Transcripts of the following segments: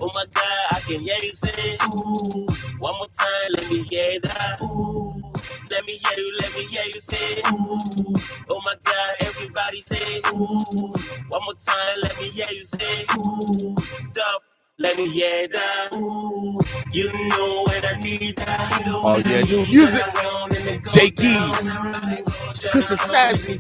Oh my God, I can hear you say, ooh. One more time, let me hear that. Ooh. Let me hear you say, ooh. Oh my God, everybody say, ooh. One more time, let me hear you say, ooh. Stop, let me hear that. Ooh. You know when I need that. Oh yeah, new music. J. Keys, Chris is snazzy.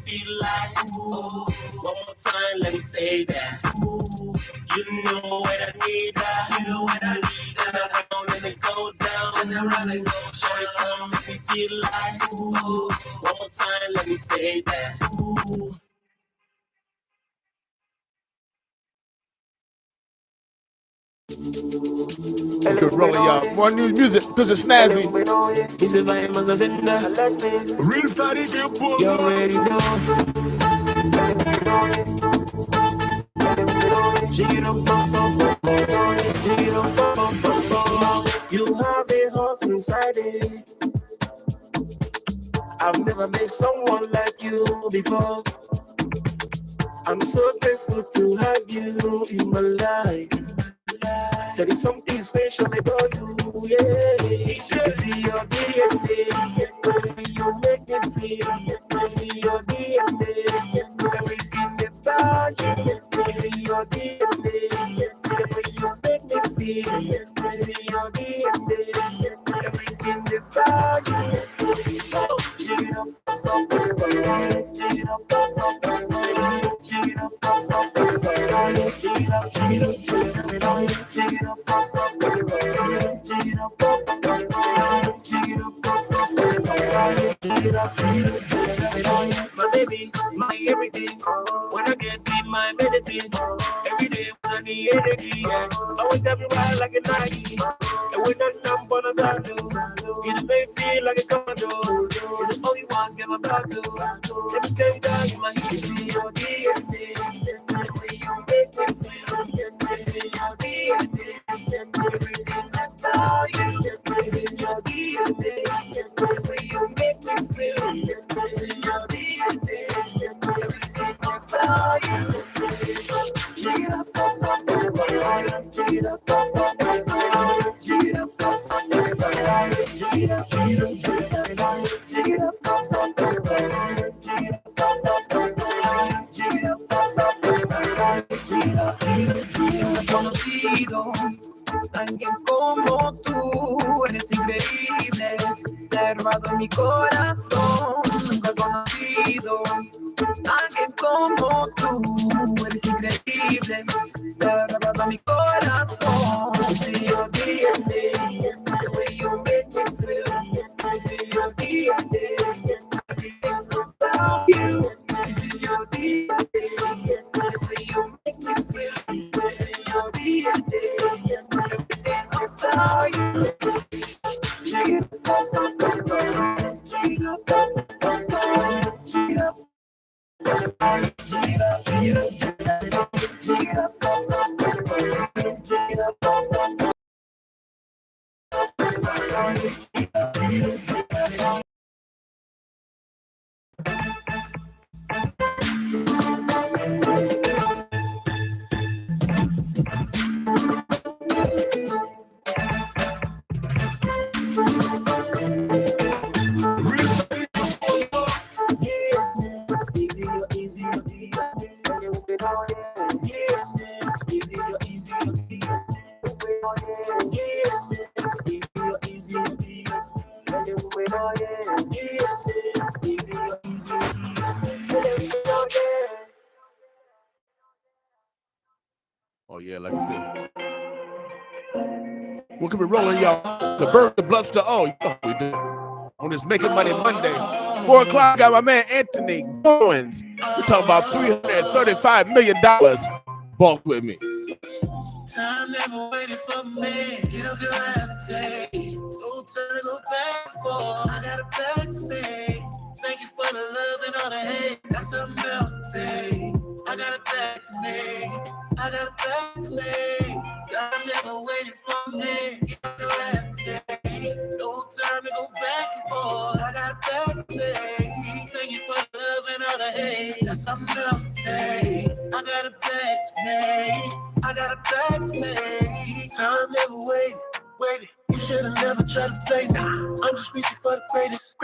One more time, let me say that. Ooh. You know when I need that. You know when I need that. Turn around and then go down. Turn around and go. Shawty come make me feel like. Ooh. One more time, let me say that. Ooh. Okay, rolling y'all. More new music, Chris is snazzy. It's a vibe as a sender. Real fatty girl, You already know. You have a horse inside it. I've never met someone like you before. I'm so grateful to have you in my life. There is something special about you, yeah. I see your DNA, you make me feel. I see your DNA, everything about you. I see your DNA, you make me feel. I see your DNA, everything about you. My baby, my everything. When I get in my medicine, every day when I need energy, yeah. I wake up and ride like a Nike. And when I'm on a side, it may feel like a condo. It's the only one get my back to. Let me tell you that you might see your DNA. The way you make me feel, see your DNA. Everything about you, see your DNA. The way you make me feel, see your DNA. Everything about you. Conocido, alguien como tú, eres increíble, te he robado en mi corazón, nunca he conocido, alguien como tú, eres increíble, te he robado en mi corazón. See your DNA, the way you make me feel. See your DNA, everything about you. See your DNA, the way you make me feel. See your DNA, everything about you. Oh yeah, like I said. We'll keep it rolling, y'all. The bird, the bluster. Oh, you know how we do. On this Making Money Monday, 4 o'clock, got my man Anthony Goins. We're talking about $335 million. Balk with me. Time never waited for me. Get up your ass today. No time to go back for. I got it back to me. Thank you for the love and all the hate. Got something else to say. I got it back to me. I got it back to me. Time never waited for me. Get up your ass today. No time to go back and forth. I got it back to me. Thank you for the love and all the hate. Got something else to say. I got it back to me. I got it back to me. Time never waited. You should've never tried to play me. I'm just reaching for the greatest.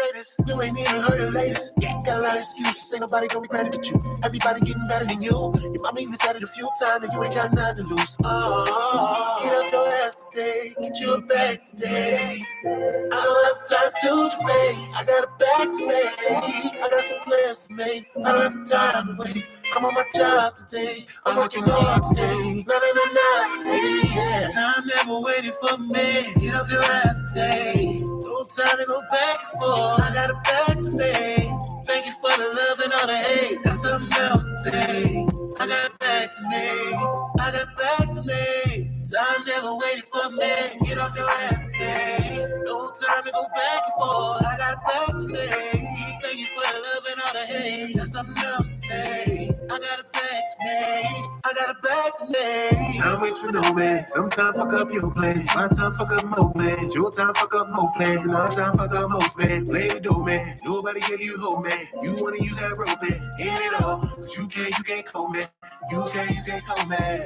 You ain't even heard the latest. Got a lot of excuses, ain't nobody gonna be better than you. Everybody getting better than you. Your mama even said it a few times, and you ain't got nothing to lose. Oh, get off your ass today, get you a bag today. I don't have time to debate. I got a bag to make. I got some plans to make. I don't have time to waste. I'm on my job today. I'm working hard today. Nah. Hey, yeah. Time never waited for me. Get off your ass today. No time to go back and forth. I got a bag to make. Thank you for the love and all the hate. Got something else to say. I got a bag to make. I got a bag to make. Time never waited for me. Get off your ass today. No time to go back and forth. I got a bag to make. Thank you for the love and all the hate. Got something else to say. I got a bag to make. I got a bag to make. Time waits for no man. Sometimes fuck up your plans. My time fuck up more plans. Your time fuck up more plans. And our time fuck up most man. Blame the dough man. Nobody give you hope man. You wanna use that rope man. In it all. But you can't come man. You can't come man.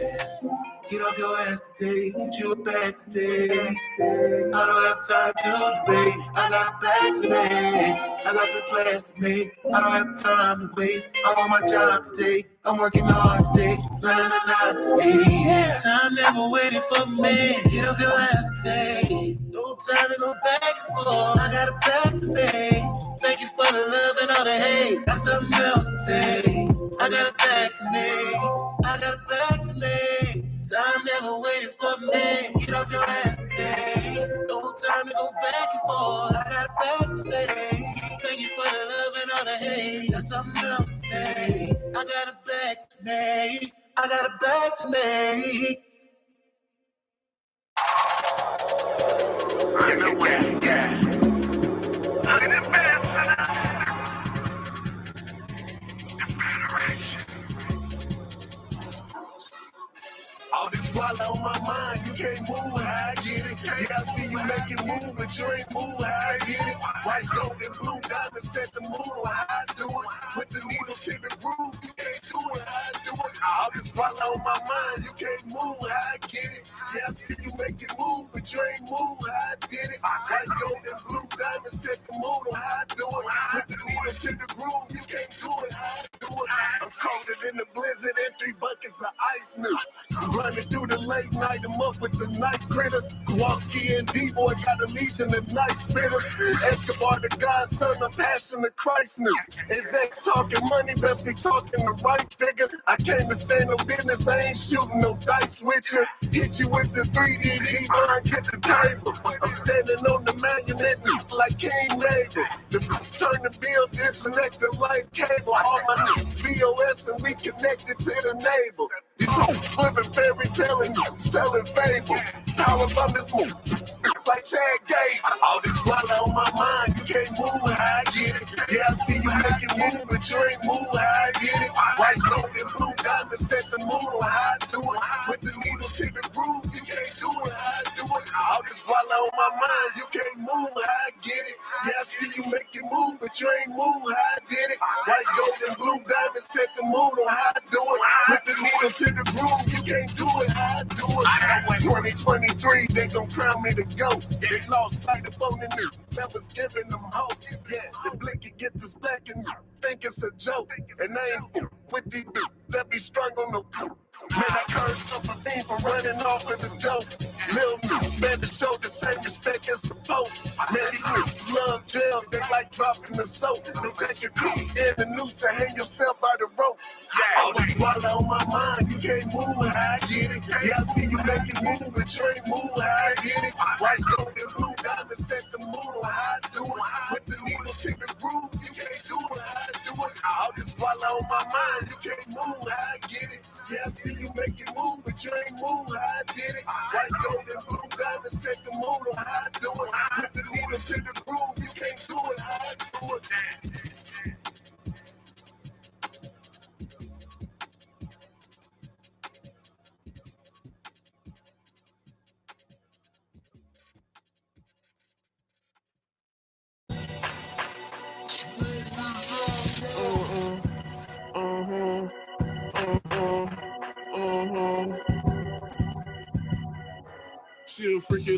Get off your ass today, get you a bag today. I don't have time to debate. I got a bag to make. I got some plans to make. I don't have time to waste. I'm on my job today. I'm working hard today. Nah. Hey, yeah. Time never waited for me. Get off your ass today. No time to go back and forth. I got a bag to make. Thank you for the love and all the hate. Got something else to say. I got a bag to make. I got a bag to make. Time never waited for me. Get off your ass today. No time to go back and forth. I got a bag to make. Thank you for the love and all the hate. Got something else to say. I got a bag to make. I got a bag to make. Yeah. All this wallow on my mind, you can't move how I get it. Yeah, I see you make it move, but you ain't move how I get it. White, gold, and blue diamonds set the mood on how I do it. Put the needle to the groove, you can't do it how I do it. All this wallow on my mind, you can't move how I get it. Yeah, I see you make it move, but you ain't move how I did it. White, gold, and blue diamonds set the mood on how I do it. Put the needle to the groove, you can't do it how I do it. I'm colder than the blizzard and 3 buckets of ice new. Running through the late night, I'm up with the night critters. Kowalski and D-Boy got a legion of night spitters. Escobar, the God's son, a passion of Christ new. His ex talking money, best be talking the right figure. I came to stand no business, I ain't shooting no dice with you. Hit you with the 3D D-Line, get the table. I'm standing on the monument like King Nabel. The turn the bill, disconnected like cable. All my BOS and we connected to the navel. These flipping fairy telling, telling fable. Power from this move, like Chad Gay. All this wallow on my mind, you can't move how I get it. Yeah, I see you make it move, but you ain't move how I get it. White, gold, and blue diamonds set the mood on how I do it. Put the needle to the groove, you can't do it how I do it. All this wallow on my mind, you can't move how I get it. Yeah, I see you make it move, but you ain't move how I did it. White, gold, and blue diamonds set the mood on how I do it. Put the needle to the groove, you can't do it how I do it. 2023, they gon' crown me the GOAT. They lost sight of on the new. That was giving them hope. Yeah, the blicky get this back and think it's a joke. And I ain't with these that be strung on the poop. Man, I cursed up a fiend for running off of the dope. Lil' man, to show the same respect as the Pope. Man, these niggas love jail, they like dropping the soap. Them catch your feet in the noose to hang yourself by the rope. All this wallow on my mind, you can't move how I get it. Yeah, I see you make it move, but you ain't move how I get it. White, gold, and blue diamonds set the mood on how I do it. Put the needle to the groove, you can't do it how I do it. All this wallow on my mind, you can't move how I get it. Yeah, I see you make it move, but you ain't move how I did it. White, gold, and blue diamonds set the mood on how I do it. Put the needle to the groove, you can't do it how I do it. She a freaky,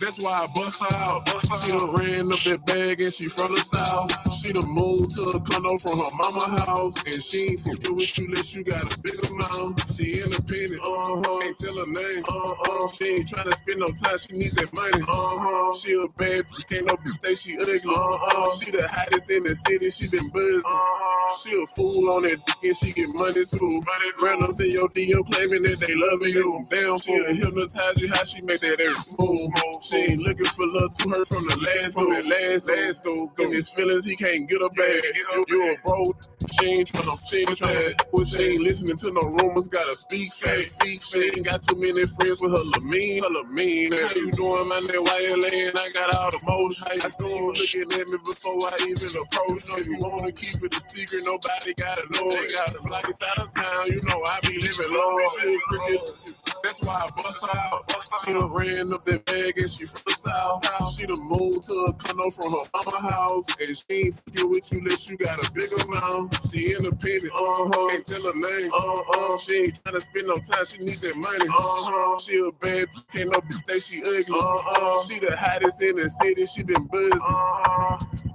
that's why I bust her out. She done ran up that bag and she from the south. She done moved to a condo from her mama house. And she ain't fucking with you unless you got a big amount. She independent, can't tell her name, She ain't tryna spend no time, she needs that money, She a bad bitch, can't no bitch say she ugly, She the hottest in the city, she been buzzing. She a fool on that dick and she get money too. Randoms in your DM claiming that they loving you. Damn, she a hypnotize you, how she make that every move. She ain't looking for love to her from the last dude. In his feelings, he can't get her back. You a bro, she ain't tryna well, she ain't listening to no rumors, gotta speak facts. She ain't got too many friends with her mean. How you doing, man? Why you laying? I got all the motion. I see you looking at me before I even approach. If you wanna keep it a secret, nobody gotta know it. Got flights out of town, you know I be living low. That's why I bust her out. She done ran up that bag and she from the south. She done moved to a condo from her mama house. And she ain't fucking with you unless you got a big amount. She independent, can't tell her name, She ain't tryna spend no time, she need that money, She a bad bitch, can't no bitch say she ugly, She the hottest in the city, she been buzzing.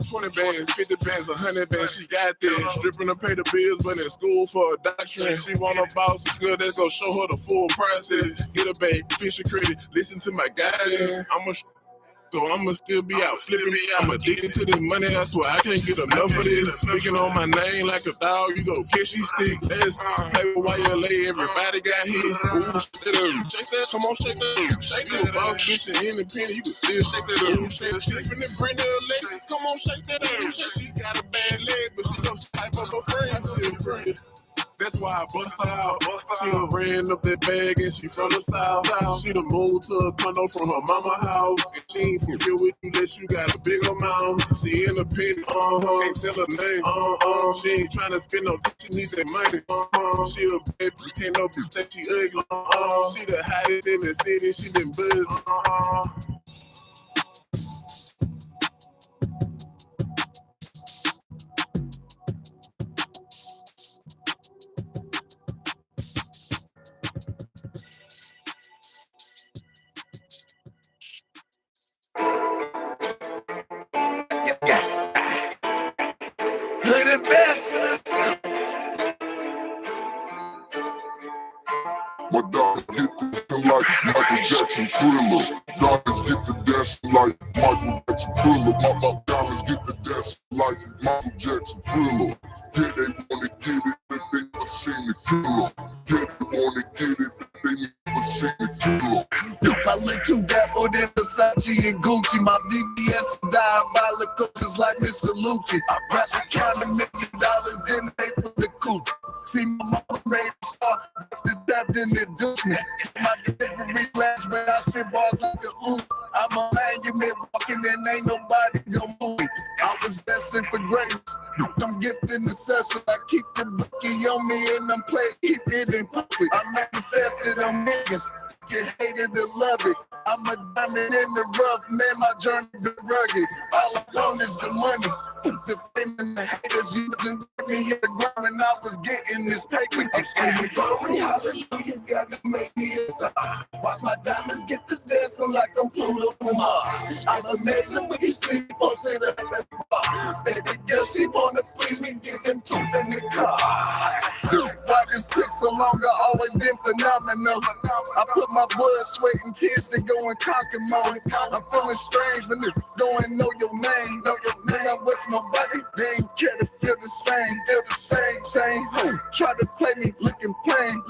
20 bands, 50 bands, 100 bands, she got this. Stripping to pay the bills, but in school for a doctorate. She want a boss girl that's gonna show her the full process. Get a bag, fish your credit, listen to my guidance. So I'ma still be out flipping. I'm addicted to this money, that's why I can't get enough of this. Speaking on my name like a dog, you go catch these sticks. Play with YLA, everybody got hit. Ooh, shake that, come on, shake that. Shake that, boss bitch and independent, you can still shake that up. Tiffany and Brenda Alexis, come on, shake that up. She got a bad leg, but she gon' type up her friend. That's why I bust her out. She done ran up that bag and she from the south. She done moved to a condo from her mama house. And she ain't fucking with you unless you got a big amount. She independent, can't tell her name, She ain't tryna spend no time, she needs that money, She a bad bitch, can't no bitch say she ugly, She the hottest in the city, she been buzzing. My dog get the like Michael Jackson Thriller. Diamonds get the dancing like Michael Jackson Thriller. My diamonds get the dancing like Michael Jackson Thriller. Yeah, they wanna get it, but they never seen the killer. Yeah, they wanna get it, but they never seen the killer. I look too dapper than Versace and Gucci. My BBS diabolical just like Mr. Lucci. I'd rather count $1 million than they for the coochie. See my mama made a star, the dap didn't induce me. My delivery last, but I spit bars like a ooh. I'm a monument walking and ain't nobody gonna move me. I was destined for greatness. I'm gifted and successful. I keep the bookie on me and I'm playing, keep it in public. I manifested on niggas. Get hated to love it. I'm a diamond in the rough, man. My journey been rugged. All I want is the money, the fame and the haters using me in the ground, and I was getting this paper. I'm screaming glory, hallelujah, got to make me a star. Watch my diamonds get to dancing like I'm Pluto from Mars. I'm amazing when you see me posted up at the bar. Baby girl, she wanna please me, giving two in the car. Why this took so long? I always been phenomenal. I put my blood, sweat, and tears to go and conquer mode. I'm feeling strange when they don't know your name. I'm with nobody, they ain't care to feel the same. Try to play me, looking plain.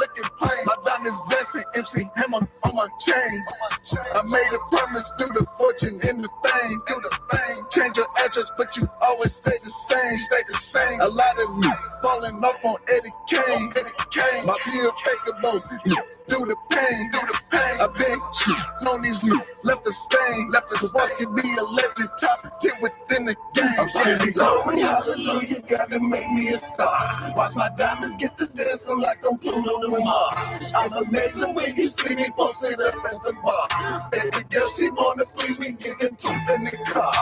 My diamonds dancing, MC hammer on my chain. I made a promise through the fortune and the fame. Change your address, but you always stay the same. A lot of me falling off on Eddie Kane. My pure fakeable, through the pain. I've been on these new, left a stain. Supposed to be a legend, top tip within the game. I'm saying glory, hallelujah, got to make me a star. Watch my diamonds get to dancing like I'm Pluto to Mars. I'm amazing when you see me posted up at the bar. Baby girl, she wanna please me, giving two in the car.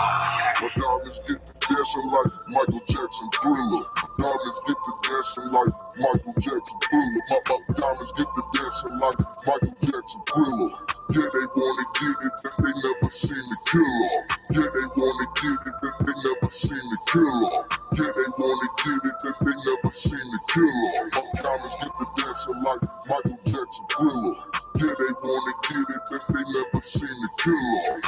My diamonds get to dancing like Michael Jackson Thriller. Diamonds get to dancing like Michael Jackson Thriller. My diamonds get to dancing like Michael Jackson Thriller. Yeah, they wanna get it, but they never seen the killer. Yeah, they wanna get it, but they never seen the killer. Yeah, they wanna get it, but they never seen the killer. My diamonds get the dancing like Michael Jackson Thriller. Yeah, they wanna get it, but they never seen the killer.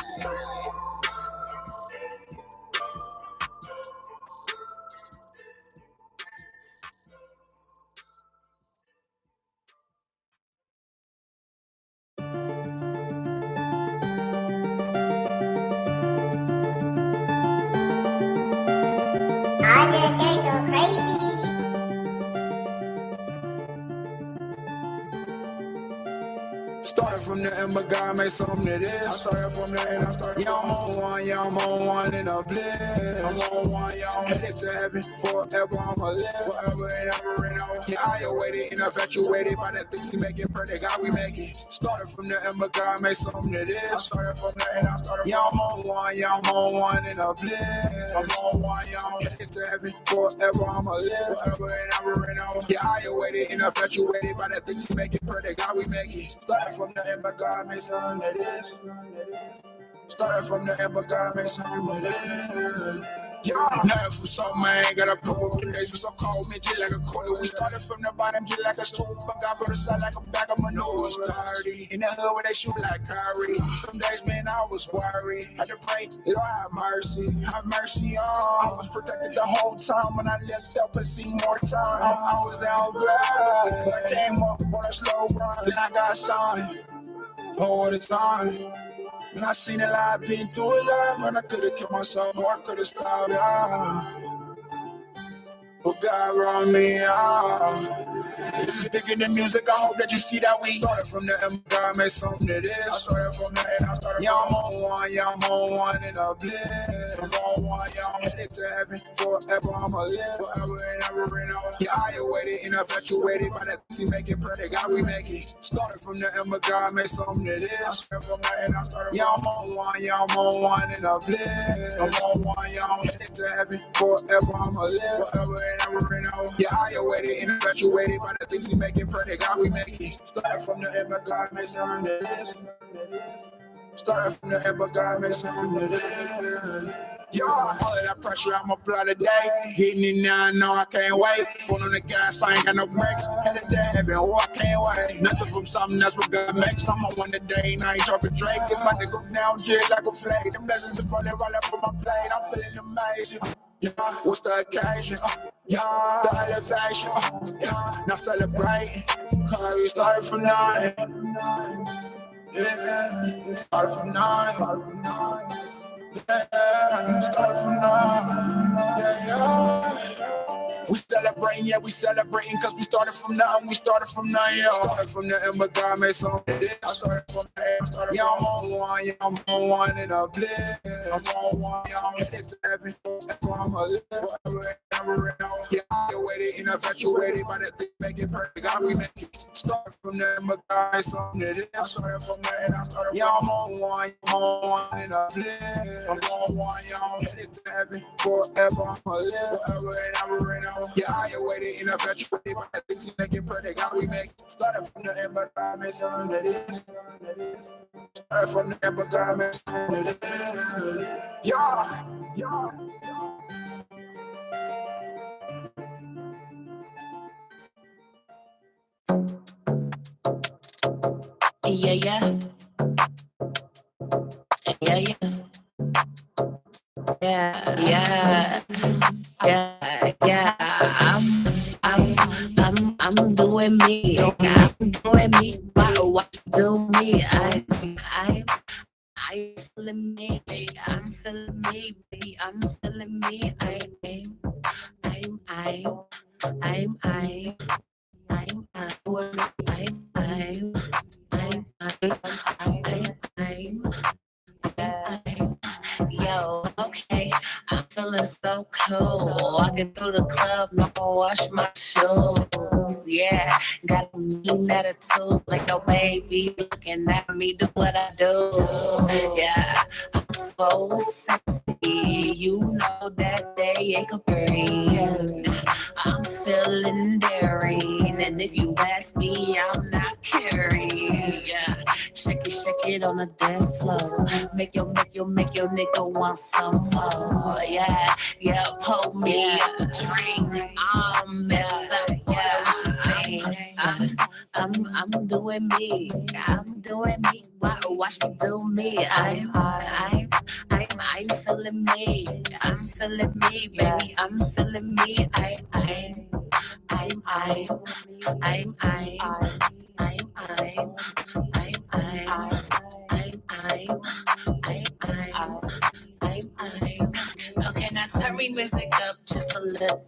I just can't go crazy. Started from the end, but God made something to this. I started from the end, I started. Yeah, I'm on one, yeah, I'm on one in a bliss. I'm on one, yeah, I'm headed to heaven. Forever I'ma live, forever and ever and ever. Yeah, I awaited and infatuated by the things he making, pray that God we make it. Started from the end, but God made something to this. I started from the end, I started. Yeah, I'm on one, yeah, I'm on one in a bliss. I'm on one, yeah, I'm headed to heaven. Forever I'ma live, forever and ever and ever. Yeah, I awaited and infatuated by the things he making, pray that God we make it. Started from the end, but God made something that is. Started from the end, but God made something that is. Yeah, nothing from something I ain't got a prove. The days was so cold, man, just like a cooler. We started from the bottom, just like a stool, but God put us out like a bag of manure. 30 in the hood where they shoot like Curry. Some days, man, I was worried. Had to pray, Lord have mercy on. I was protected the whole time when I left up and see more time. I was down bad, I came up on a slow run. Then I got signed all the time. And I seen a lot, been through a lot, but I could've killed myself or I could've stopped, yeah. But God brought me out. This is bigger than music, I hope that you see that we started from the end, God made something that is. I started from the end, I started. Yeah, I'm on one, yeah, I'm on one in a bliss. I'm on one, yeah, I'm headed to heaven. Forever I'ma live, forever and ever and ever. Yeah, I awaited and infatuated by that things he making, pray that God we make it. Started from the end, but God made something that is. I started from the end, I started. Yeah, I'm on one, yeah, I'm on one in a bliss. I'm on one, yeah, I'm headed to heaven. Forever I'ma live, forever and ever and ever. Yeah, I awaited and infatuated by the things he making, pray that God we make it. Started from the end, but God made something that is. Started from the end, but God made something that is. Yeah, all of that pressure, I'ma apply today. Hitting it now, I know I can't wait. Foot on the gas, I ain't got no brakes. Headed to heaven, oh, I can't wait. Nothing from something, that's what God makes. I'm on one today, and I ain't talking Drake. It's about to go down, just like a flag. The blessings are falling right up on my plate. I'm feeling amazing. Yeah, what's the occasion? Yeah, the elevation. Yeah, now celebrate. Cause we started from nothing. Yeah, started from nothing. Yeah, started from nothing. Yeah. We celebrating cause we started from nothing, yeah. Started from the end, but God made something. I started from the end, yeah, I'm on one, yeah, I'm on one in a bliss. I'm on one, yeah, I'm headed to heaven. I'ma live forever and ever and ever. Yeah, I waited and infatuated by that thing, make it perfect, God, we make it. Started from the end, but God made something. I started from the end, yeah, I'm on one in a bliss. I'm on one, yeah, I'm headed to heaven. Forever I'ma live forever and ever and ever. Yeah, I awaited and infatuated by the things he making, pray that God we make. Started from the end, but God made something that is. Started from the end, but God made something that is. Yeah. Yeah. I'm doing me. I'm doing me. What you do me? I'm feeling me. I'm feeling me. I'm feeling me. Yo, okay, I'm feeling so cool. Walking through the club, no wash my shoes. Yeah, got a mean attitude, like no baby looking at me, do what I do. Yeah, I'm so sexy, you know that they ain't comparing. I'm feeling daring, and if you ask me, I'm not caring. Yeah, shake it on the dance flow. Make your nigga want some more. Yeah, pull me up a drink. I'm messed up. Yeah, what's your thing? I'm doing me. I'm doing me. Watch me do me. I'm feeling me. I'm feeling me, baby. I'm feeling me. Okay, now turn me music up just a little.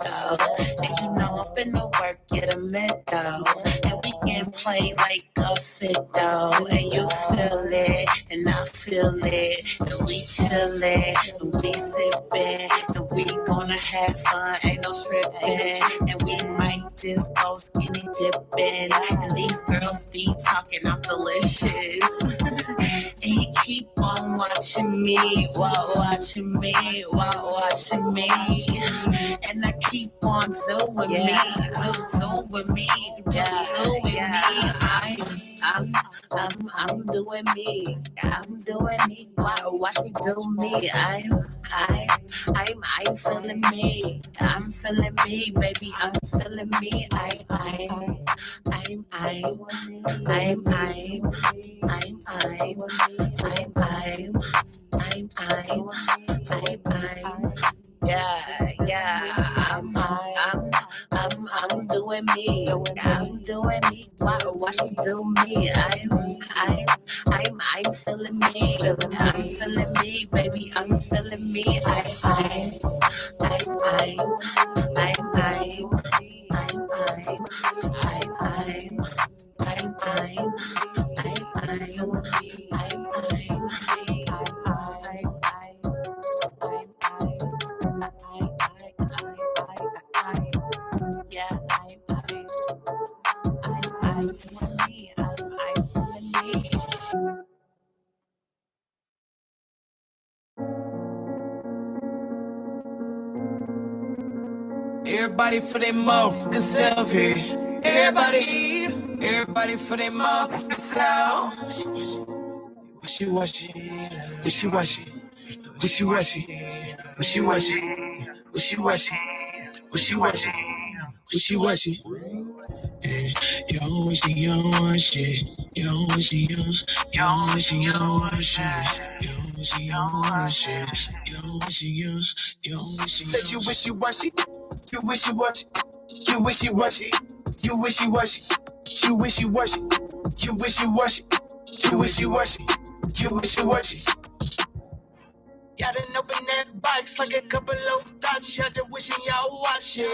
And you know I'm finna work, get a middle. And we can play like a fiddle. And you feel it, and I feel it. And we chillin', and we sippin'. And we gonna have fun, ain't no trippin'. And we might just go skinny dippin'. And these girls be talking, I'm delicious. And you keep on watching me, watching me. And I keep on doing me. I'm doing me. I'm doing me. Watch me do me. I'm feeling me. I'm feeling me, baby. I'm feeling me. I'm doing me. I'm doing me. Watch me do me. I'm feeling me. I'm feeling me, baby. I'm feeling me. Everybody for their mouth, cause selfie. Everybody for their mouth, cause self. Wishy-washy, wishy-washy, wishy-washy, wishy-washy, wishy-washy, wishy-washy, wishy-washy. Yo wishy, yo wishy, yo wishy, yo wishy, yo wishy, yo wishy, yo wishy, yo wishy, yo wishy. Said you wishy-washy, you wishy-washy, you wishy-washy, you wishy-washy, you wishy-washy, you wishy-washy, you wishy-washy, you wishy-washy. Y'all done open that box like a couple of thoughts. Y'all just wishing y'all watch it.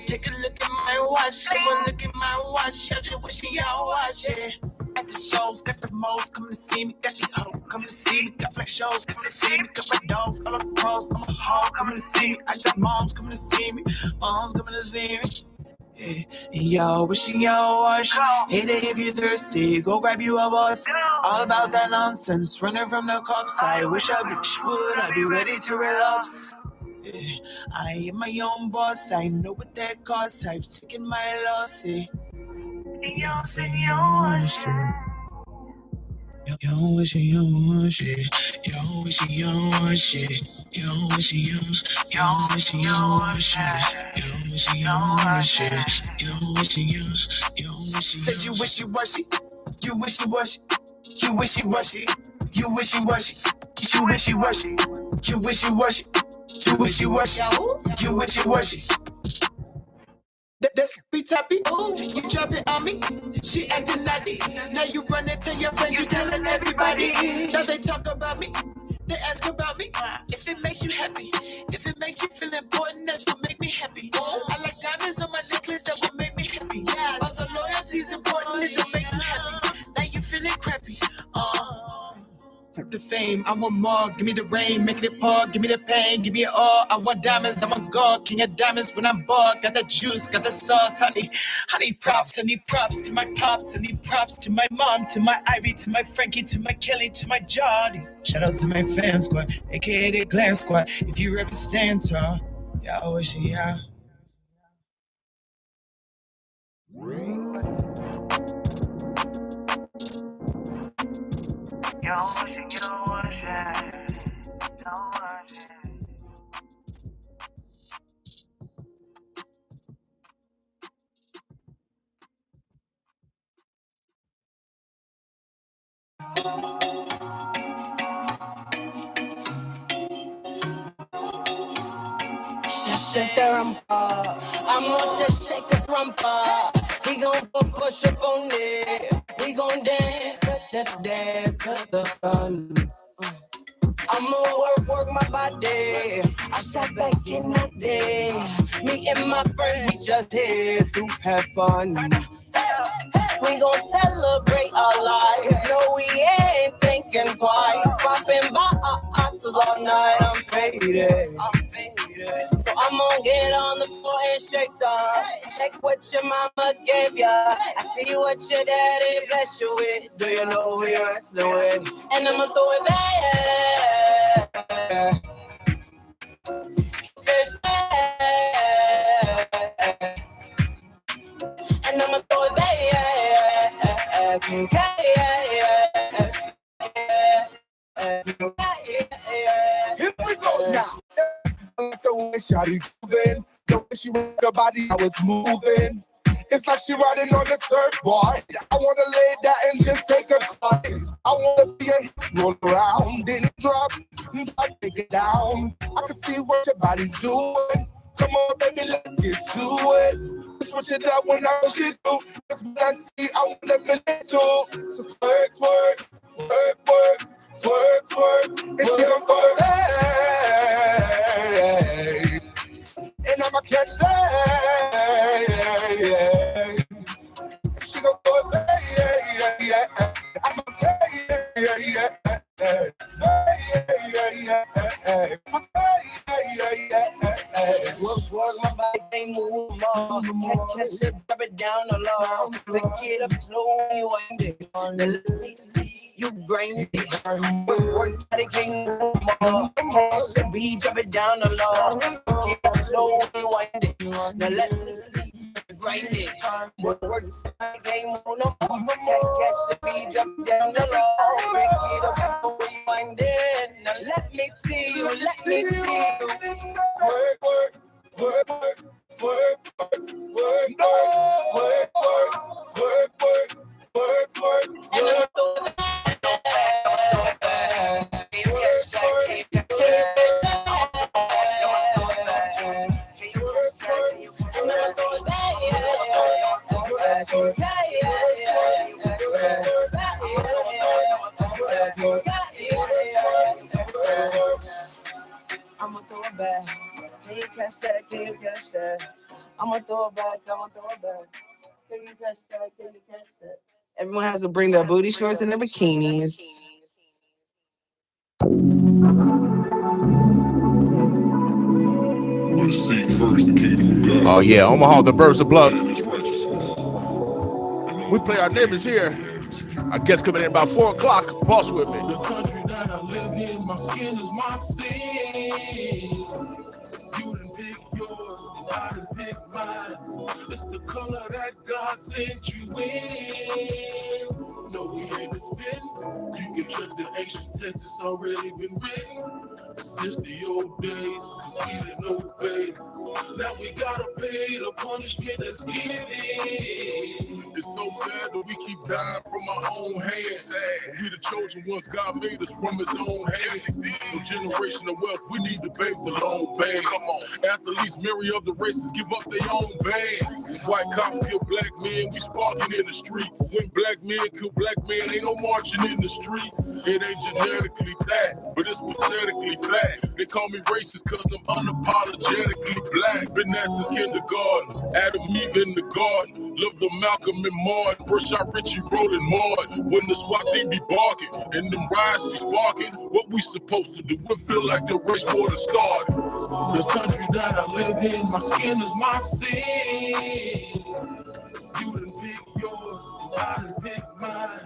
Take a look at my watch. Someone look at my watch. Y'all just wishing y'all watch it. At the shows, got the most come to see me. Got the hoes come to see me. Got black shows come to see me. Got my dogs all up close. I'm a hog coming to see me. I got moms coming to see me. Moms coming to see me. Yeah. And y'all wishing y'all wash. Hey there, if you're thirsty, go grab you a bus. All about that nonsense, running from the cops. I wish I would, I'd be ready to relapse. Yeah. I am my own boss, I know what that costs. I've taken my loss. Yeah. Y'all say y'all wash. Yo wishy, yo wishy, yo wishy, yo wishy, yo wishy, yo wishy, yo wishy, yo wishy, yo wishy, yo wishy, yo wishy. Said you wishy-washy, you wishy-washy, you wishy-washy, you wishy-washy, you wishy-washy, you wishy-washy, you wishy-washy, you wishy-washy. That's be tappy. You drop it on me. She acting naughty. Now you run and tell your friends, you telling everybody. Now they talk about me. They ask about me. If it makes you happy, if it makes you feel important, that's what make me happy. I like diamonds on my necklace, that would make me happy. Although loyalty's important, it'll make you happy. Now you feeling crappy. Fuck the fame, I want more. Give me the rain, make it pour. Give me the pain, give me it all. I want diamonds, I'm a god, king of diamonds when I'm bored. Got that juice, got the sauce, honey. I need props to my pops. I need props to my mom, to my Ivy, to my Frankie, to my Kelly, to my Jody. Shout out to my fam squad, aka the Glam Squad. If you represent tall, y'all wishing y'all. Shake that rumpa, I'm gonna shake this rumpa. He gon' push up on it. We gon' dance to the sun. I'ma work my body. I sat back in the day. Me and my friends, we just here to have fun. We gon' celebrate our lives. No, we ain't thinking twice. Popping bottles all night. I'm faded. So I'm gonna get on the floor and shake some. Check what your mama gave ya. I see what your daddy bless you with. Do you know who you're wrestling with? And I'ma throw it back. And I'ma throw it back. Here we go now. The way shawty's moving, the way she rock her body, I was moving. It's like she riding on the surfboard. I wanna lay down and just take a class. I wanna be a hips roll around, then drop, take it down. I can see what your body's doing. Come on, baby, let's get to it. Switch it up when I push it through. That's what I see, I wanna feel it too. So twerk, twerk, twerk, twerk, twerk, twerk. And she gon' go to bed. And I'ma catch that. She gon' go to bed. I'ma catch Work my body, can't move more. Can't catch it, drop it down the low. Pick it up slowly, wind it. Let me see you grind it. Work body, can't move more. Catch the beat, drop it down the low. Pick it up slowly, wind it. Now let me see you grind it. Work body, can't move no more. Can't catch the beat, drop it down the low. Pick it up slowly, wind it. Now let me see you, let me see you. Work. Work, and I'm throw it back. Can you catch that? Can you catch that? I'ma throw it back. Can you catch that? Can you catch that? Everyone has to bring their booty shorts and their bikinis. Oh yeah, Omaha, the Birds of Bluff. We play our neighbors here. Our guest coming in about 4 o'clock. Boss with me. The country that I live in, my skin is my sin. You done pick yours, I done pick mine. It's the color that God sent you in. No, we ain't been spin. You can check the ancient text, it's already been written. Since the old days, cause we didn't obey. Now we gotta pay the punishment that's given. It's so sad that we keep dying from our own hands. We the chosen ones, God made us from his own hands. No generation of wealth, we need to bathe the long bands. Athletes, many of the races give up their own bands. White cops kill black men, we sparking in the streets. When black men kill black men, ain't no marching in the streets. It ain't genetically that, but it's pathetically fact. They call me racist cause I'm unapologetically black. Been there since kindergarten, Adam, Eve in the garden. Love the Malcolm and Martin, Rashad Richie rolling Martin. When the SWAT team be barking and them riots be sparking, what we supposed to do? We feel like the race war to start. The country that I live in, my skin is my sin. You done pick yours, I done pick mine.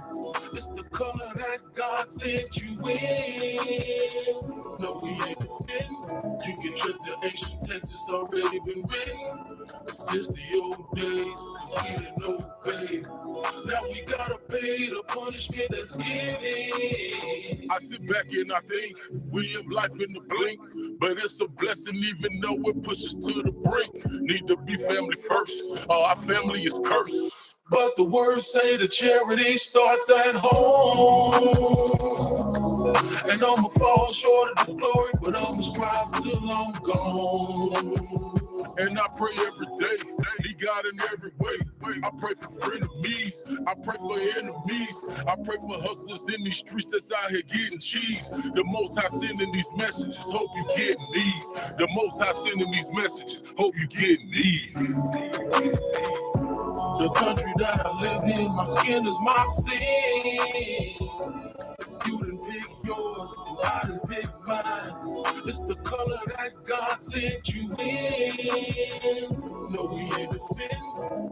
It's the color that God sent you in. No, we ain't spin. You can trip to ancient Texas, already been written. Since the old days, cause we didn't obey. Now we gotta pay the punishment that's given. I sit back and I think we live life in the blink, but it's a blessing even though it pushes to the brink. Need to be family first, or our family is cursed. But the words say the charity starts at home. And I'ma fall short of the glory, but I'ma strive till I'm gone. And I pray every day, need God in every way. I pray for frenemies, I pray for enemies, I pray for hustlers in these streets that's out here getting cheese. The Most High sending these messages, hope you getting these. The Most High sending these messages, hope you getting these. The country that I live in, my skin is my sin. You done pick yours, and I done pick mine. It's the color that God sent you in. No, we ain't the spin.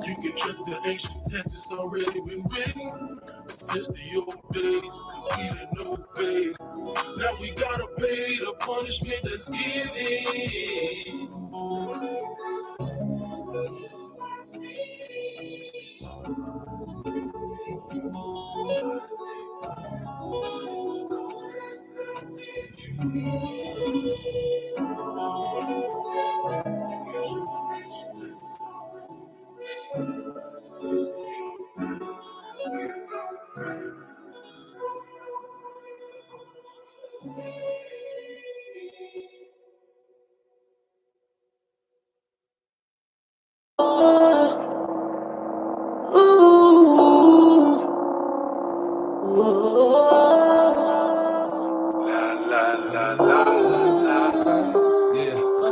You can check the ancient Texas, already been written. Since the old days, cause we didn't obey. Now we gotta pay the punishment that's given.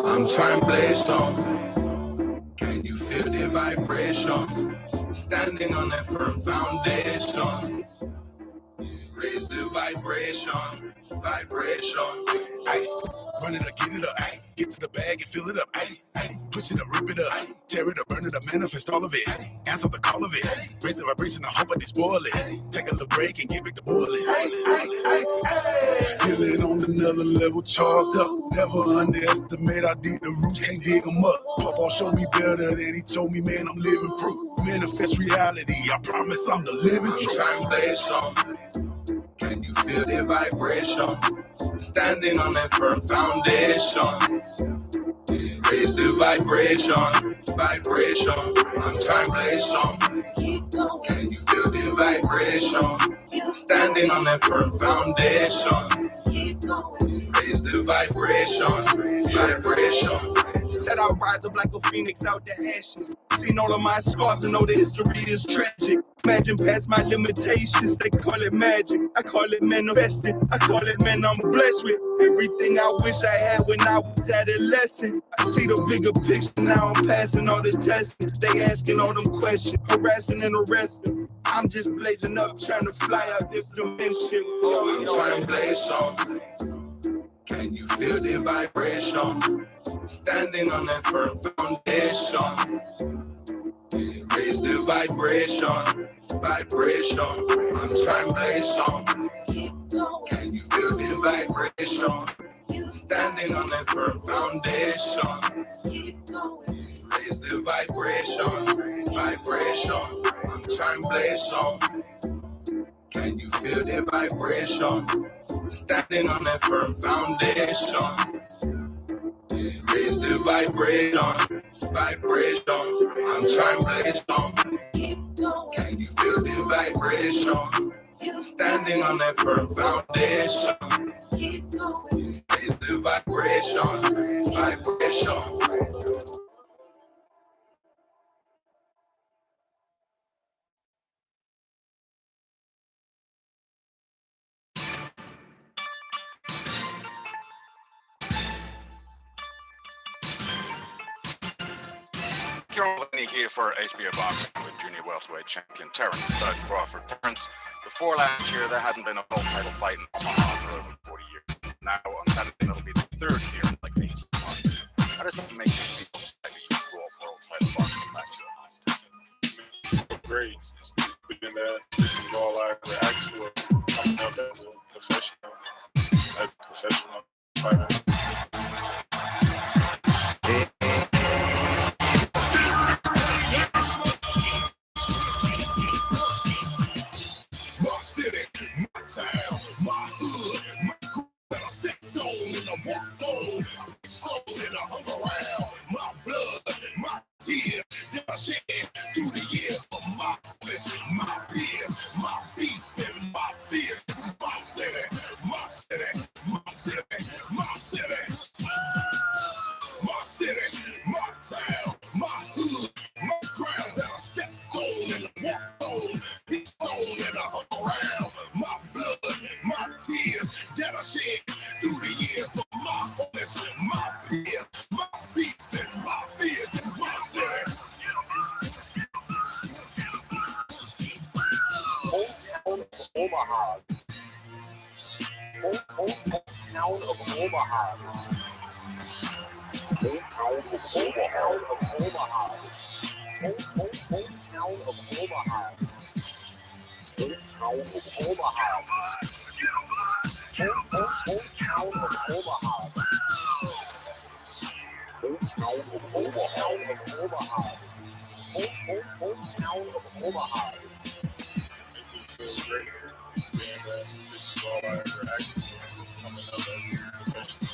I'm trying to blaze on. Can you feel the vibration? Standing on that firm foundation. Raise the vibration. Ay, run it up, get it up. Ay, get to the bag and fill it up. Ay, push it up, rip it up. Tear it up, burn it up, manifest all of it. Answer the call of it. Raise the vibration, I hope I didn't spoil it. Take a little break and get back to boiling. Feeling on another level, charged up. Never underestimate how deep the roots, can't dig them up. Papa showed me better than he told me, man, I'm living proof. Manifest reality, I promise I'm the living truth. I'm trying to blaze some. Can you feel the vibration? Standing on that firm foundation. Raise the vibration. I'm trying to blaze some. Can you feel the vibration? Standing on that firm foundation. Raise the vibration. Said I'll rise up like a phoenix out the ashes. Seen all of my scars and know the history is tragic. Imagine past my limitations, they call it magic. I call it manifested, I call it man I'm blessed with. Everything I wish I had when I was adolescent. I see the bigger picture, now I'm passing all the tests. They asking all them questions, harassing and arresting. I'm just blazing up, trying to fly out this dimension. I'm trying to blaze some. Can you feel the vibration? Standing on that firm foundation. Raise the vibration. I'm trying to blaze some. Can you feel the vibration? Standing on that firm foundation. Raise the vibration. I'm trying to blaze some. Can you feel the vibration? Standing on that firm foundation. Raise the vibration. I'm trying to blaze some. Can you feel the vibration? Standing on that firm foundation. Raise the vibration. Kieran Lenny here for HBO Boxing with junior welterweight champion Terence Bud Crawford. Terence, before last year, there hadn't been a world title fight in Omaha for over 40 years. Now, on Saturday, it'll be the third year in like 18 months. How does that make you feel that you draw a world title boxing match? Great. This is all I ever asked for. My city, my town, my hood, my crew that I stepped on and I walked on. I sold and I hung around. My blood, my tears that I shed through the years of my homies, my peers, my beef and my fears. This is my city, my city, my city, my city. My city, my town, my hood, my grounds that I stepped on and I walked on. It's on and I hung around. My blood, my tears that I shed through the years of my homies, my peers, my beef and my fears. This is my city. Omaha. Town of Omaha. Hometown of Omaha. Hometown of Omaha. Hometown of Omaha. Hometown of Omaha. Hometown of Omaha. Hometown of Omaha. This is all I ever actually coming up as a professional.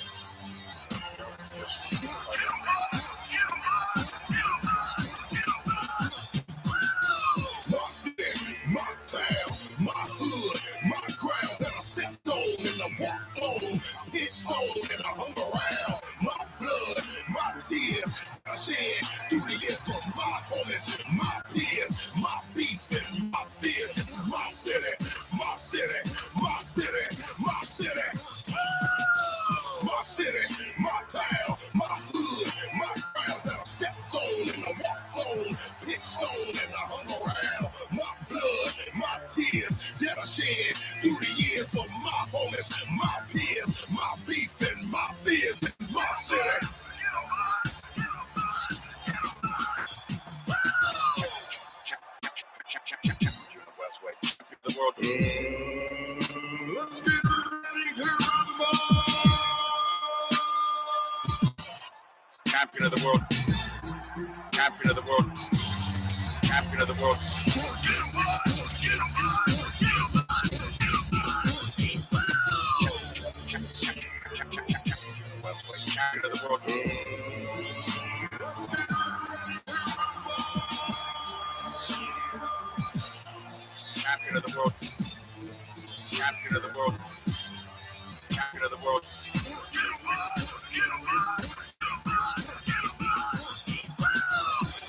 My city, my town, my hood, my grounds that I stepped on and I walked on. Pitched on and I hung around. My blood, my tears I shed through the years of my homies, my peers, my beef and my fears. This is my city, my city, my city, my city. My city, my town, my hood, my grounds that I stepped on and I walked on. Pitched on and I hung around. My blood, my tears that I shed through the years of my homies, my peers, my beef and my fears. This is my city. The world. Let's get ready to rumble. Champion of the world. Champion of the world. Champion of the world. Champion of the world. Champion of the world. Champion of the world. Champion of the world.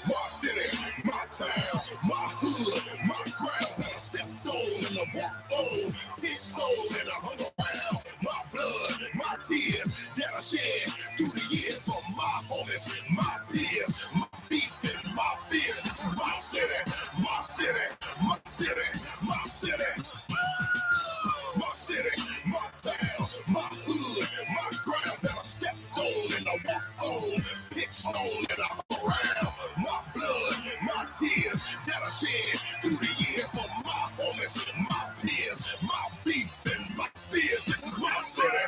My city, my town, my hood, my grounds that I stepped on and I walked on. Pitched on and I hung around. My blood, my tears that I shed through the years of my homies, my peers, my beef and my fears. This is my city, my city, my city, my city. My city, my town, my hood, my grounds that I stepped on and I walked on. Pitched on and I hung around. My blood, my tears that I shed through the years of my homies, my peers, my beef and my fears. This is my city.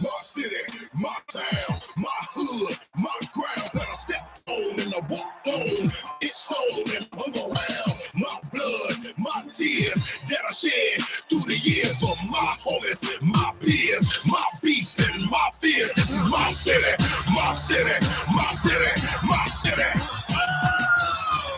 My city, my town, my hood, my grounds that I stepped on and I walked on. It's on and hung around. My blood, my tears that I shed through the years of my homies, my peers, my beef and my fears. This is my city, my city, my city, my city.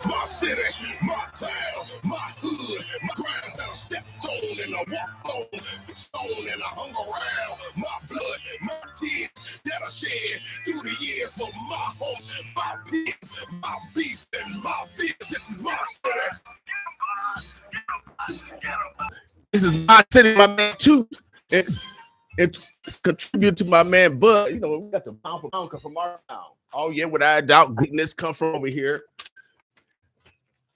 My city, my town, my hood, my grounds that I stepped on and I walked on. It's on and I hung around. My blood, my tears that I shed through the years of my homes, my peers, my beef and my fears. This is my city. This is my city, my man, too. It contribute to my man Bud. You know, we got the pound for pound come from our town. Oh, yeah, without a doubt, greatness come from over here.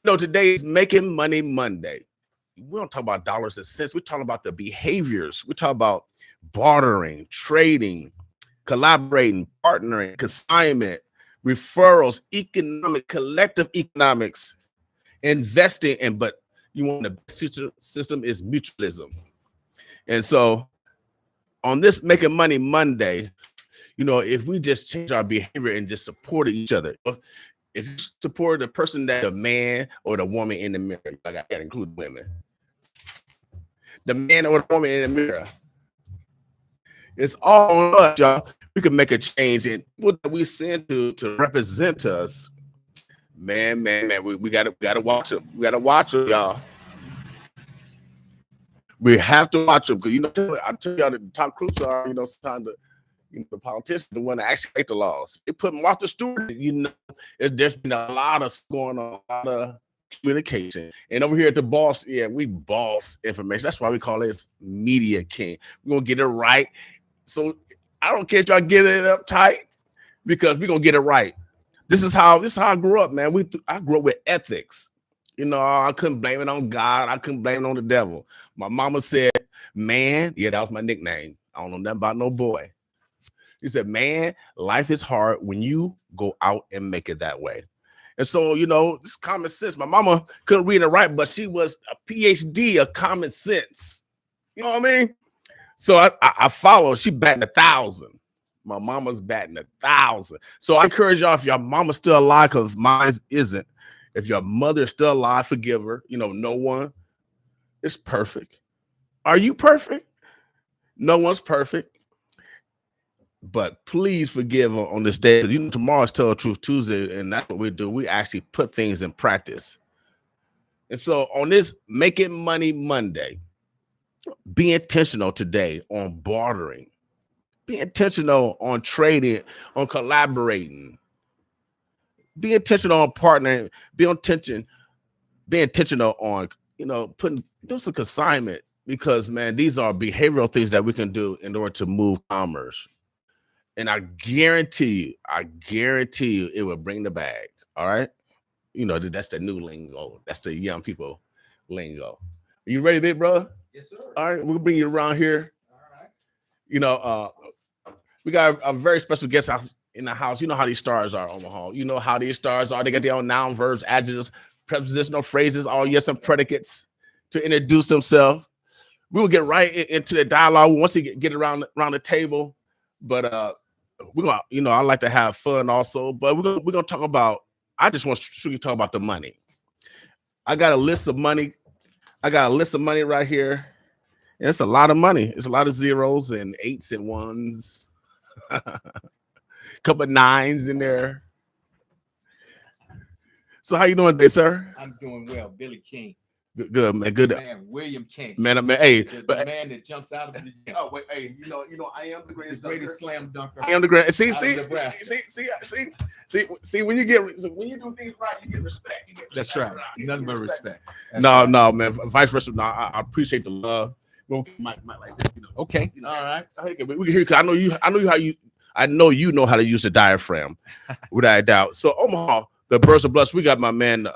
You know, today is Making Money Monday. We don't talk about dollars and cents. We're talking about the behaviors. We're talking about bartering, trading, collaborating, partnering, consignment, referrals, economic, collective economics, investing, but You want the best system is mutualism. And so on this Making Money Monday, you know, if we just change our behavior and just support each other, if you support the person that the man or the woman in the mirror, like I gotta include women, the man or the woman in the mirror, it's all on us, y'all. We can make a change, and what we send to represent us, man, we gotta watch them. We gotta watch them, y'all. We have to watch them because you know I tell y'all the top crooks are, you know, sometimes the politicians, the one that actually make the laws. They put Martha Stewart, you know, there's been a lot of going on, a lot of communication. And over here at the boss, yeah, we boss information. That's why we call this Media King. We're gonna get it right. So I don't care if y'all get it up tight because we're gonna get it right. This is how I grew up, man. I grew up with ethics. You know, I couldn't blame it on God. I couldn't blame it on the devil. My mama said, man, yeah, that was my nickname. I don't know nothing about no boy. He said, man, life is hard when you go out and make it that way. And so, you know, it's common sense. My mama couldn't read and write, but she was a PhD of common sense. You know what I mean? So I follow. She batting 1,000. My mama's batting 1,000. So I encourage y'all, if your mama's still alive, because mine isn't, if your mother is still alive, forgive her. You know, no one is perfect. Are you perfect? No one's perfect. But please forgive on this day. You know, tomorrow's Tell the Truth Tuesday, and that's what we do. We actually put things in practice. And so on this Making Money Monday, be intentional today on bartering. Be intentional on trading, on collaborating. Be intentional on partnering. Be intentional on, you know, do some consignment, because man, these are behavioral things that we can do in order to move commerce. And I guarantee you, it will bring the bag. All right. You know, that's the new lingo. That's the young people lingo. Are you ready, big brother? Yes, sir. All right, we'll bring you around here. All right. You know, we got a very special guest in the house. You know how these stars are, Omaha. You know how these stars are. They got their own noun, verbs, adjectives, prepositional phrases, all yes and predicates to introduce themselves. We will get right into the dialogue once we get around the table. But we're gonna, you know, I like to have fun also. But we're gonna talk about. I just want to talk about the money. I got a list of money right here. And it's a lot of money. It's a lot of zeros and 8s and 1s. Couple of 9s in there. So how you doing today, sir? I'm doing well. Billy King. Good, man. Good. Man, William King. Man, hey. The man that jumps out of the gym. Oh, wait, hey, you know, I am the greatest slam dunker. I am the greatest. See, when you do things right, you get respect. That's right. Nothing but respect. No, man. Vice versa. No, I appreciate the love. We'll mic like this, you know. Okay. You know, all right. We can hear, because I know you know how to use the diaphragm, without a doubt. So Omaha, the Birds of Bless, we got my man.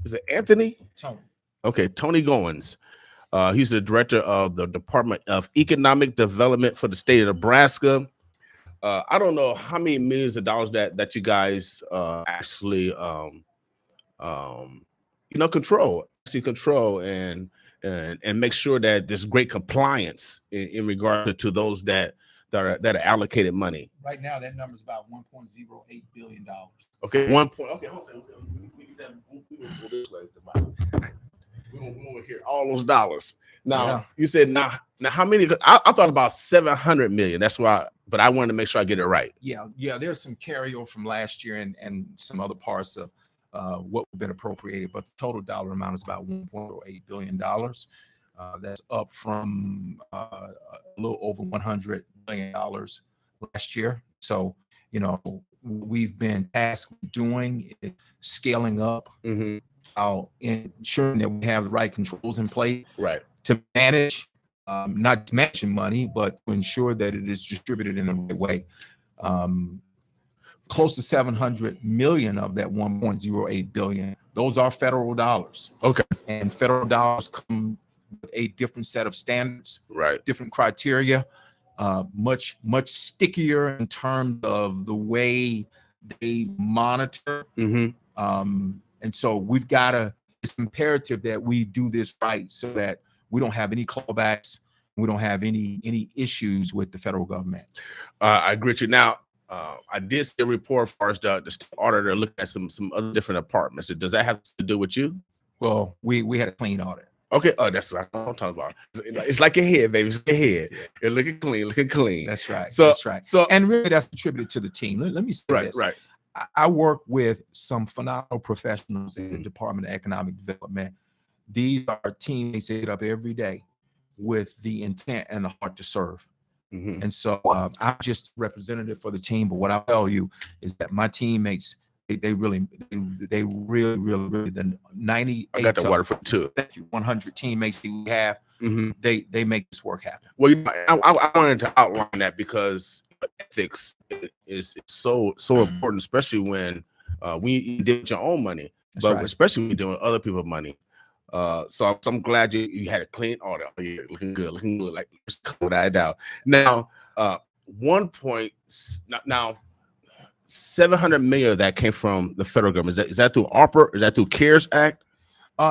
Is it Anthony? Tony. Okay, Tony Goins. He's the director of the Department of Economic Development for the state of Nebraska. I don't know how many millions of dollars that you guys actually control and make sure that there's great compliance in regard to those that are allocated money. Right now, that number is about $1.08 billion. Okay, okay, hold on. We go this way. We want to hear all those dollars. Now, You said now how many? I thought about 700 million. That's why, but I wanted to make sure I get it right. Yeah. There's some carryover from last year and some other parts of what we've been appropriated, but the total dollar amount is about $1.08 billion. That's up from a little over $100 million last year. So, you know, we've been tasked with doing is scaling up, ensuring that we have the right controls in place, right, to manage, not managing money, but to ensure that it is distributed in the right way. Close to 700 million of that 1.08 billion, those are federal dollars. Okay. And federal dollars come with a different set of standards, right, different criteria, much stickier in terms of the way they monitor. And so we've got to it's imperative that we do this right so that we don't have any clawbacks. We don't have any issues with the federal government. I agree with you. Now, I did see a report as far as the state auditor looking at some other different apartments. Does that have to do with you? Well, we had a clean audit. Okay. Oh, that's what I'm talking about. It's like your head, baby. It's your head. You're looking clean, looking clean. That's right. So that's right. So and really, that's attributed to the team. Let me say right, this. right. I work with some phenomenal professionals in the Department of Economic Development. These are teammates that get up every day with the intent and the heart to serve. And so I'm just representative for the team. But what I'll tell you is that my teammates, they really, the 98. I got the water for two. Thank you. 100 teammates that we have. They make this work happen. Well, I wanted to outline that because ethics is so important, especially when you did with your own money, but especially when you're doing other people's money. So I'm glad you had a clean audit. You're looking good, like let's cut that out. Now, 700 million of that came from the federal government. Is that through ARPA? Is that through CARES Act?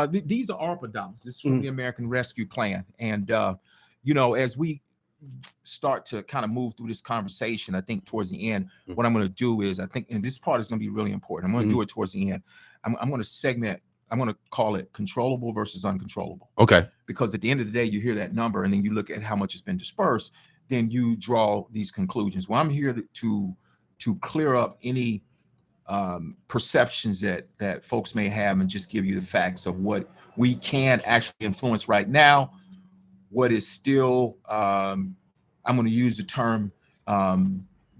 These are ARPA dollars. This is from the American Rescue Plan. And, as we start to kind of move through this conversation, I think towards the end, what I'm going to do is, and this part is going to be really important. I'm going to do it towards the end. I'm going to segment. I'm going to call it controllable versus uncontrollable. Okay. Because at the end of the day, you hear that number and then you look at how much has been dispersed, then you draw these conclusions. Well, I'm here to clear up any perceptions that folks may have and just give you the facts of what we can actually influence right now, what is still, I'm going to use the term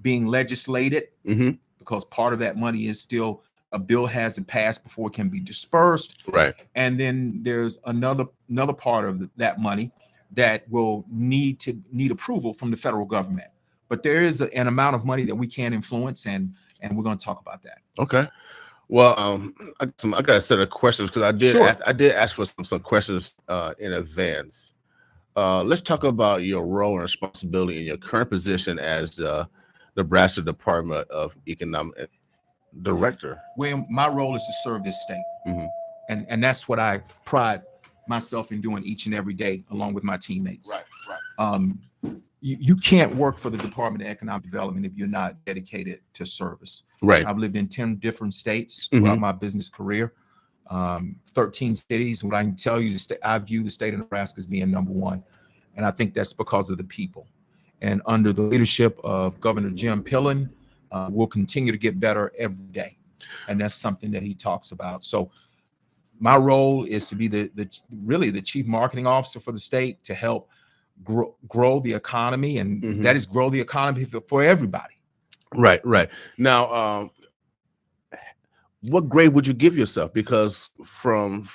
being legislated, because part of that money is still a bill hasn't passed before it can be dispersed. Right. And then there's another part of that money that will need approval from the federal government. But there is an amount of money that we can influence, and we're going to talk about that. Okay. Well, I got a set of questions because I did ask for some questions in advance. Let's talk about your role and responsibility in your current position as the Nebraska Department of Economic Director. Well, my role is to serve this state, and that's what I pride myself in doing each and every day, along with my teammates. Right. You can't work for the Department of Economic Development if you're not dedicated to service. Right. I've lived in 10 different states throughout my business career, 13 cities. What I can tell you is that I view the state of Nebraska as being number one, and I think that's because of the people. And under the leadership of Governor Jim Pillen, we'll continue to get better every day, and that's something that he talks about. So my role is to be the chief marketing officer for the state to help grow the economy, and that is grow the economy for everybody. Right. Now, what grade would you give yourself? Because from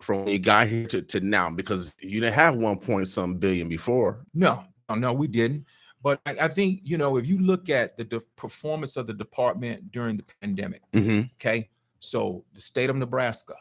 when you got here to now, because you didn't have 1.some billion before. No, we didn't. But I think, if you look at the performance of the department during the pandemic, okay, so the state of Nebraska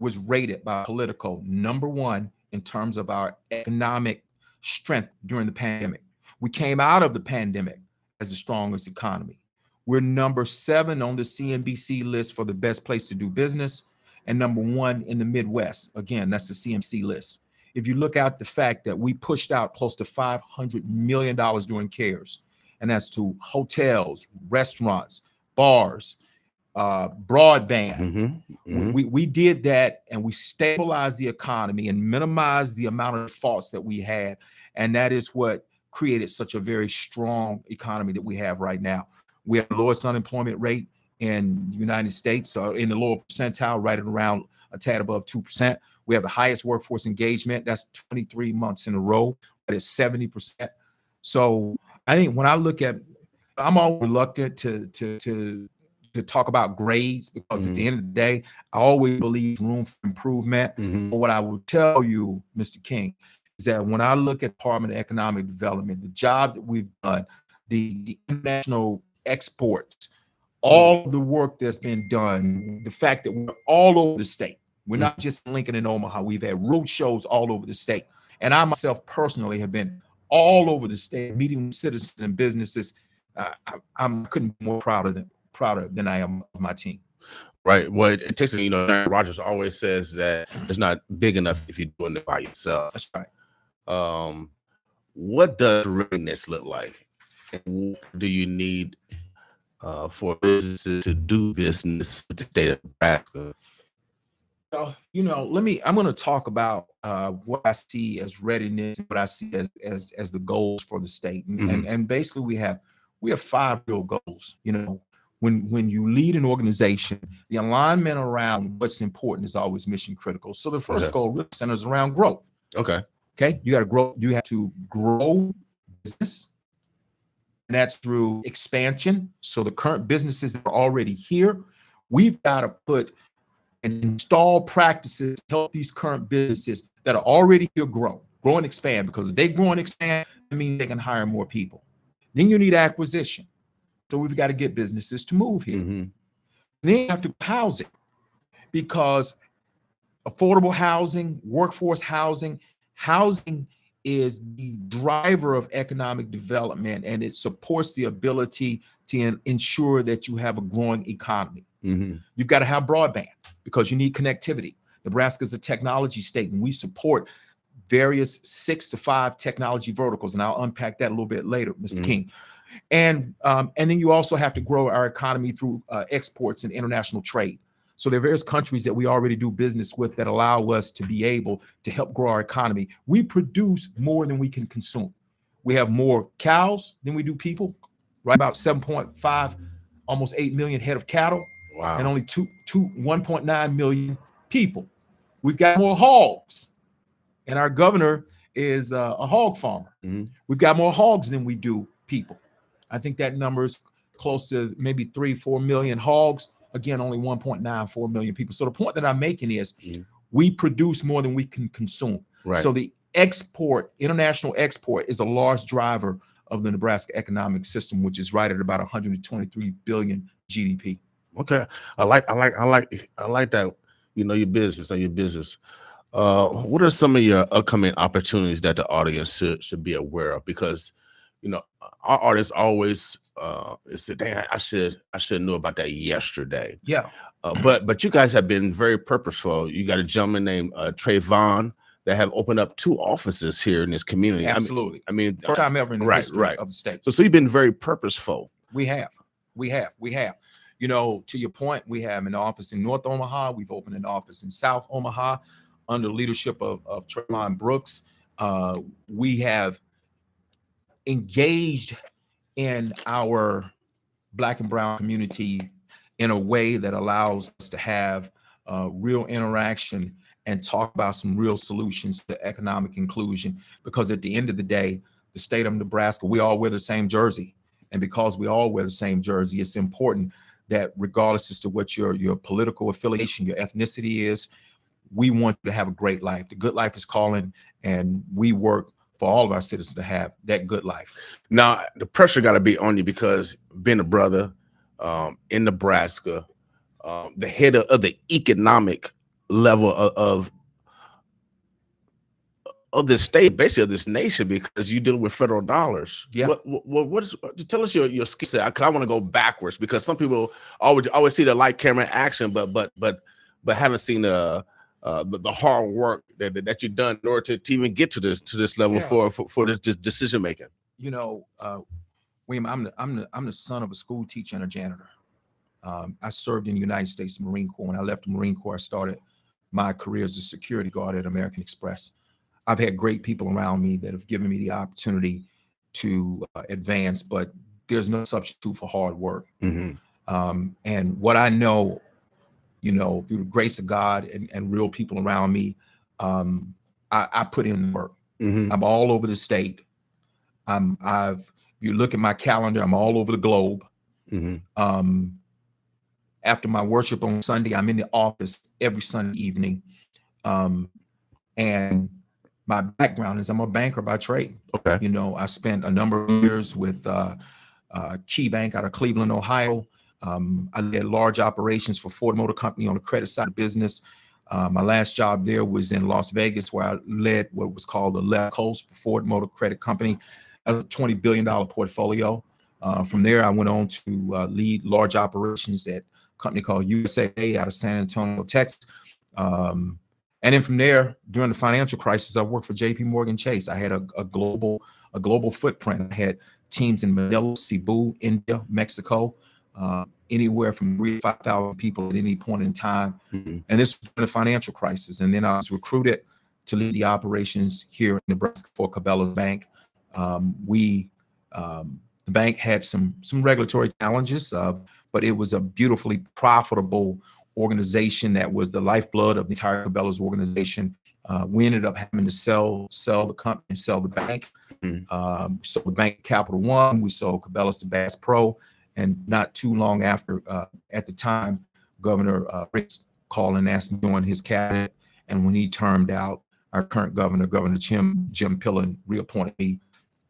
was rated by Politico #1 in terms of our economic strength during the pandemic. We came out of the pandemic as the strongest economy. We're #7 on the CNBC list for the best place to do business, and #1 in the Midwest. Again, that's the CNBC list. If you look at the fact that we pushed out close to $500 million during CARES, and that's to hotels, restaurants, bars, broadband. We did that, and we stabilized the economy and minimized the amount of faults that we had. And that is what created such a very strong economy that we have right now. We have the lowest unemployment rate in the United States, so in the lower percentile, right at around a tad above 2%. We have the highest workforce engagement. That's 23 months in a row, but it's 70%. So I think when I look at, I'm all reluctant to talk about grades, because at the end of the day, I always believe room for improvement. But what I will tell you, Mr. King, is that when I look at Department of Economic Development, the job that we've done, the international exports, all of the work that's been done, the fact that we're all over the state. We're not just in Lincoln and Omaha. We've had road shows all over the state. And I myself personally have been all over the state, meeting with citizens and businesses. I couldn't be more prouder than I am of my team. Right. Well, it takes, Aaron Rodgers always says that it's not big enough if you're doing it by yourself. That's right. What does readiness look like? And what do you need for businesses to do business with the state of Nebraska? I'm going to talk about what I see as readiness, what I see as the goals for the state, and basically we have 5 real goals. When you lead an organization, the alignment around what's important is always mission critical. So the first goal really centers around growth. Okay. You got to grow. You have to grow business, and that's through expansion. So the current businesses that are already here, we've got to put and install practices to help these current businesses that are already here grow and expand, because if they grow and expand, that means they can hire more people. Then you need acquisition. So we've got to get businesses to move here. Then you have to house it, because affordable housing, workforce housing is the driver of economic development, and it supports the ability to ensure that you have a growing economy. You've got to have broadband, because you need connectivity. Nebraska is a technology state, and we support various 6 to 5 technology verticals, and I'll unpack that a little bit later, Mr. King. And then you also have to grow our economy through exports and international trade. So there are various countries that we already do business with that allow us to be able to help grow our economy. We produce more than we can consume. We have more cows than we do people, right? About 7.5, almost 8 million head of cattle. Wow. And only 1.9 million people. We've got more hogs, and our governor is a hog farmer. We've got more hogs than we do people. I think that number is close to maybe 3-4 million hogs. Again, only 1.94 million people. So the point that I'm making is we produce more than we can consume. Right. So the international export is a large driver of the Nebraska economic system, which is right at about 123 billion GDP. Okay. I like that. Your business. What are some of your upcoming opportunities that the audience should be aware of? Because our audience always said, "Dang, I should know about that yesterday." Yeah. But you guys have been very purposeful. You got a gentleman named Trayvon that have opened up 2 offices here in this community. Absolutely. I mean, first time ever in the history of the state. So you've been very purposeful. We have. To your point, we have an office in North Omaha. We've opened an office in South Omaha under leadership of Trayvon Brooks. We have engaged in our Black and brown community in a way that allows us to have real interaction and talk about some real solutions to economic inclusion. Because at the end of the day, the state of Nebraska, we all wear the same jersey. And because we all wear the same jersey, it's important that regardless as to what your political affiliation, your ethnicity is, we want you to have a great life. The good life is calling, and we work for all of our citizens to have that good life. Now, the pressure got to be on you, because being a brother in Nebraska, the head of the economic level of this state, basically of this nation, because you're dealing with federal dollars. Yeah. What is? Tell us your skill set. Because I want to go backwards, because some people always see the light camera action, but haven't seen the hard work that you've done in order to even get to this level for this decision making. William, I'm the son of a school teacher and a janitor. I served in the United States Marine Corps. When I left the Marine Corps, I started my career as a security guard at American Express. I've had great people around me that have given me the opportunity to advance, but there's no substitute for hard work. And what I know, through the grace of God and real people around me, I put in work. I'm all over the state. If you look at my calendar, I'm all over the globe. After my worship on Sunday, I'm in the office every Sunday evening. And my background is I'm a banker by trade. Okay. I spent a number of years with Key Bank out of Cleveland, Ohio. I led large operations for Ford Motor Company on the credit side of business. My last job there was in Las Vegas, where I led what was called the Left Coast for Ford Motor Credit Company. That was a $20 billion portfolio. From there, I went on to lead large operations at company called USA out of San Antonio, Texas. And then from there, during the financial crisis, I worked for JP Morgan Chase. I had a global footprint. I had teams in Manila, Cebu, India, Mexico, anywhere from 3,000 to 5,000 people at any point in time. Mm-hmm. And this was the financial crisis. And then I was recruited to lead the operations here in Nebraska for Cabela's Bank. The bank had some regulatory challenges, but it was a beautifully profitable organization that was the lifeblood of the entire Cabela's organization. We ended up having to sell the company and sell the bank. Mm-hmm. So the bank Capital One, we sold Cabela's to Bass Pro, and not too long after, at the time, Governor Riggs called and asked me to join his cabinet. And when he termed out, our current governor, Governor Jim Pillen, reappointed me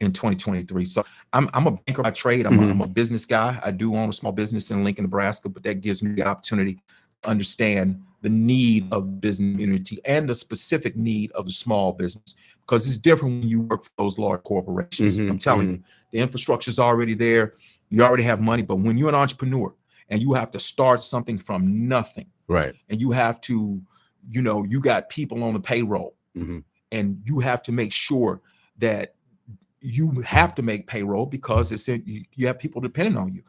in 2023. So I'm a banker by trade. I'm a business guy. I do own a small business in Lincoln, Nebraska, but that gives me the opportunity to understand the need of the business community and the specific need of the small business, because it's different when you work for those large corporations. I'm telling you, the infrastructure is already there. You already have money, but when you're an entrepreneur and you have to start something from nothing, right? And you have to, you got people on the payroll, and you have to make sure that you have to make payroll because you have people depending on you.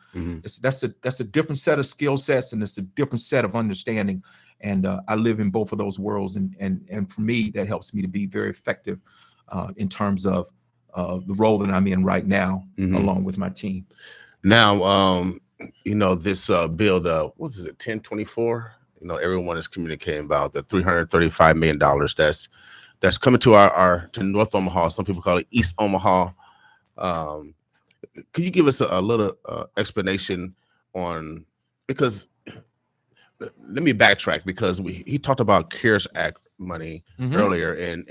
That's a different set of skill sets, and it's a different set of understanding. And I live in both of those worlds, and for me, that helps me to be very effective in terms of the role that I'm in right now, along with my team. Now, this bill, what is it, 1024? Everyone is communicating about the $335 million that's coming to to North Omaha. Some people call it East Omaha. Could you give us a little explanation on, because let me backtrack, because he talked about CARES Act money earlier, and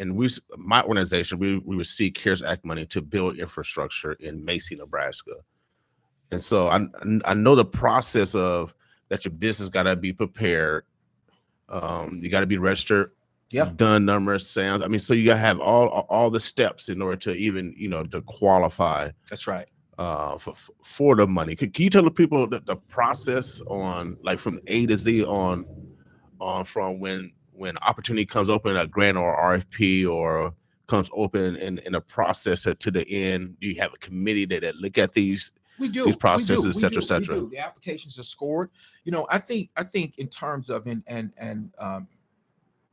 my organization, we received CARES Act money to build infrastructure in Macy, Nebraska. And so I know the process of that. Your business got to be prepared. You got to be registered. Yeah. Done numbers, sounds. I mean, so you got to have all the steps in order to even, to qualify. That's right. For the money. Can you tell the people the process on, like, from A to Z on from when opportunity comes open, a grant or RFP, or comes open in a process to the end? Do you have a committee that look at these? We do. These processes, et cetera, et We cetera. do. The applications are scored. I think in terms of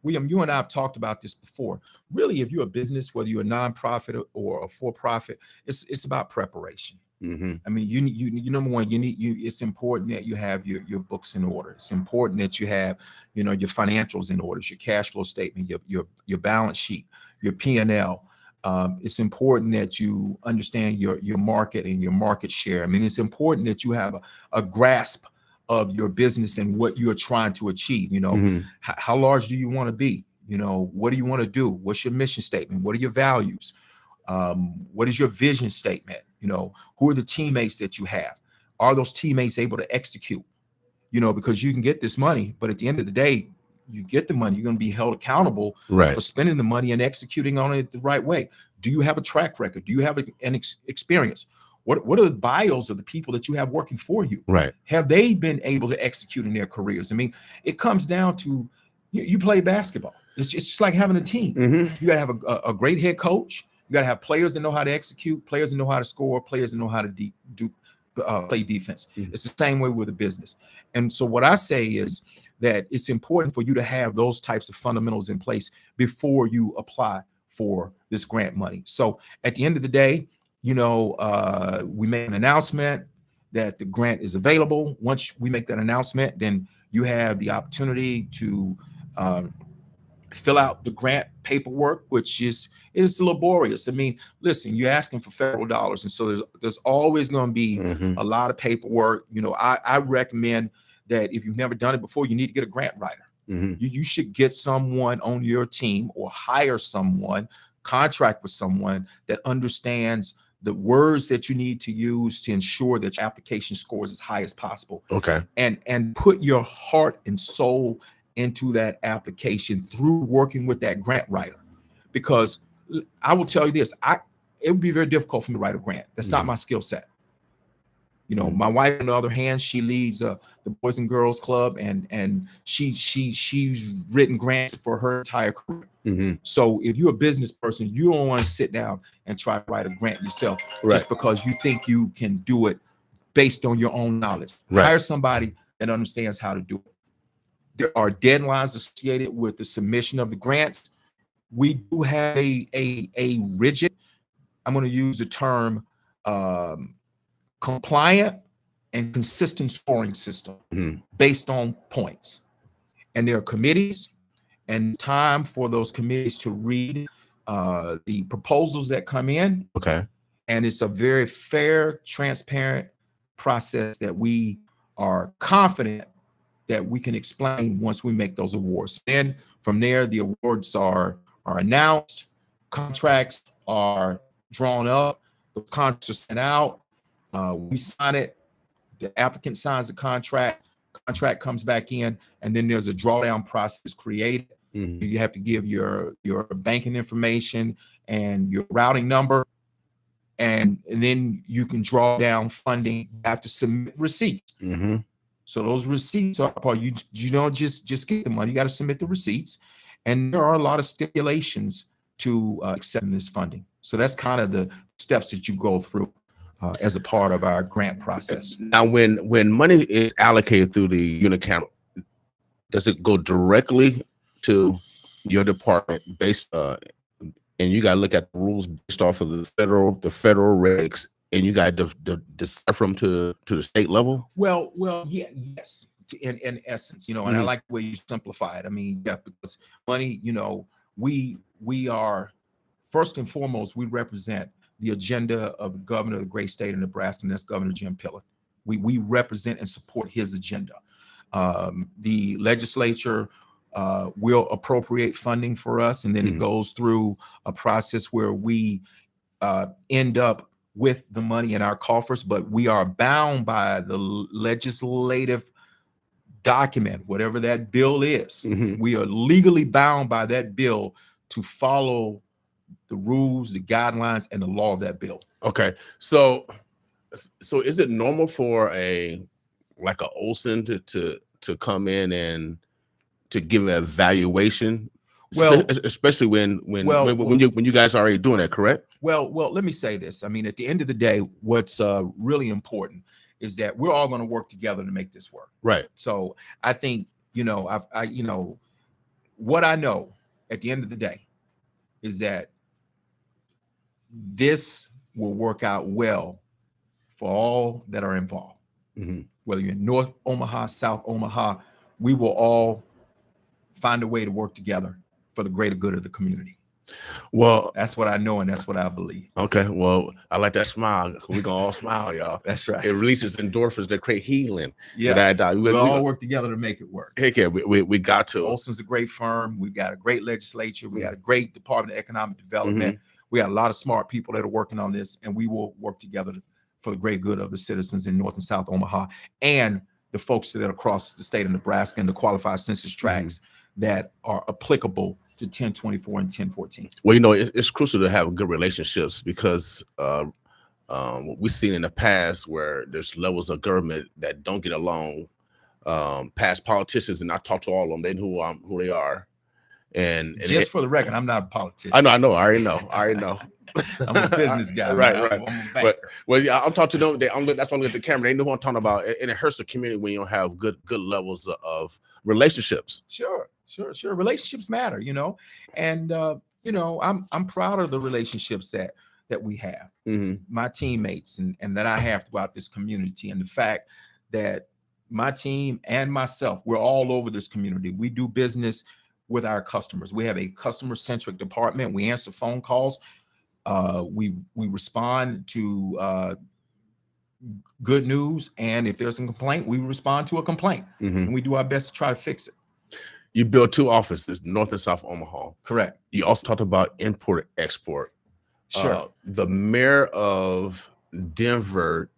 William, you and I have talked about this before. Really, if you're a business, whether you're a nonprofit or a for-profit, it's about preparation. I mean, you number one, it's important that you have your books in order. It's important that you have, your financials in order, your cash flow statement, your balance sheet, your P&L. It's important that you understand your market and your market share. I mean, it's important that you have a grasp of your business and what you're trying to achieve. How large do you want to be? What do you want to do? What's your mission statement? What are your values? What is your vision statement? Who are the teammates that you have? Are those teammates able to execute? Because you can get this money, but at the end of the day, you get the money, you're going to be held accountable for spending the money and executing on it the right way. Do you have a track record? Do you have an experience? What are the bios of the people that you have working for you? Right. Have they been able to execute in their careers? I mean, it comes down to you play basketball. It's just like having a team. You got to have a great head coach. You got to have players that know how to execute, players that know how to score, players that know how to play defense. It's the same way with a business. And so what I say is that it's important for you to have those types of fundamentals in place before you apply for this grant money. So at the end of the day, we made an announcement that the grant is available. Once we make that announcement, then you have the opportunity to fill out the grant paperwork, which is laborious. I mean, listen, you're asking for federal dollars, and so there's always going to be a lot of paperwork. I recommend that if you've never done it before, you need to get a grant writer. You should get someone on your team or hire someone, contract with someone that understands the words that you need to use to ensure that your application scores as high as possible. Okay. And put your heart and soul into that application through working with that grant writer. Because I will tell you this, it would be very difficult for me to write a grant. That's not my skill set. You know, my wife, on the other hand, she leads the Boys and Girls Club, and she's written grants for her entire career. So if you're a business person, you don't want to sit down and try to write a grant yourself just because you think you can do it based on your own knowledge. Hire somebody that understands how to do it. There are deadlines associated with the submission of the grants. We do have a rigid, I'm going to use the term, compliant and consistent scoring system based on points. And there are committees and time for those committees to read the proposals that come in. Okay. And it's a very fair, transparent process that we are confident that we can explain once we make those awards. Then from there, the awards are announced, contracts are drawn up, the contracts are sent out, we sign it, the applicant signs the contract comes back in, and then there's a drawdown process created. You have to give your banking information and your routing number, and then you can draw down funding. You have to submit receipts. So those receipts are part. You don't just get the money. You got to submit the receipts, and there are a lot of stipulations to accepting this funding. So that's kind of the steps that you go through as a part of our grant process. Now, when money is allocated through the unicamp, does it go directly to your department based and you got to look at the rules based off of the federal regs, and you got to decide from to the state level? Well, yeah, yes. In essence, you know, and I like the way you simplify it. I mean, yeah, because money, you know, we are, first and foremost, we represent the agenda of the governor of the great state of Nebraska, and that's Governor Jim Pillen. We represent and support his agenda. The legislature will appropriate funding for us, and then it goes through a process where we end up with the money in our coffers, but we are bound by the legislative document, whatever that bill is. We are legally bound by that bill to follow the rules, the guidelines, and the law of that bill. Okay, so is it normal for like a Olsen to come in and to give an evaluation? Well, especially when you guys are already doing that, correct? Well, let me say this. I mean, at the end of the day, what's really important is that we're all going to work together to make this work. Right. So I think, you know, what I know at the end of the day is that this will work out well for all that are involved. Whether you're in North Omaha, South Omaha, we will all find a way to work together for the greater good of the community. Well, that's what I know, and that's what I believe. Okay, well, I like that smile. We're gonna all smile, y'all. That's right. It releases endorphins that create healing. Yeah, we all work together to make it work. Heck yeah, we got to. Olsen's a great firm. We've got a great legislature. We got a great Department of Economic Development. We got a lot of smart people that are working on this, and we will work together for the great good of the citizens in North and South Omaha and the folks that are across the state of Nebraska and the qualified census tracts that are applicable to 1024 and 1014. Well, you know, it's crucial to have good relationships because we've seen in the past where there's levels of government that don't get along. Past politicians, and I talk to all of them. They know who they are. And just for the record, I'm not a politician. I know. I already know. I'm a business guy. Right. I'm a banker. Well, yeah, I'm talking to them. That's why I'm looking at the camera. They know who I'm talking about, and it hurts the community when you don't have good levels of relationships. Sure. Relationships matter, you know, and you know, I'm proud of the relationships that we have, my teammates, and that I have throughout this community, and the fact that my team and myself, we're all over this community. We do business with our customers. We have a customer-centric department. We answer phone calls. We respond to good news, and if there's a complaint, we respond to a complaint, and we do our best to try to fix it. You built 2 offices, North and South Omaha. Correct. You also talked about import export. Sure. The mayor of Denver,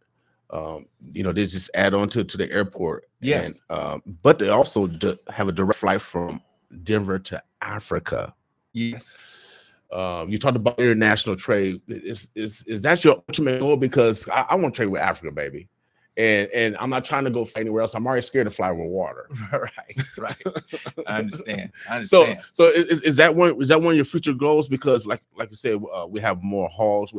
you know, they just add on to the airport. Yes. And, but they also have a direct flight from Denver to Africa. Yes. You talked about international trade. Is that your ultimate goal? Because I want to trade with Africa, baby. and I'm not trying to go anywhere else. I'm already scared to fly over water. Right. I understand. So is that one of your future goals? Because like you said, we have more hogs.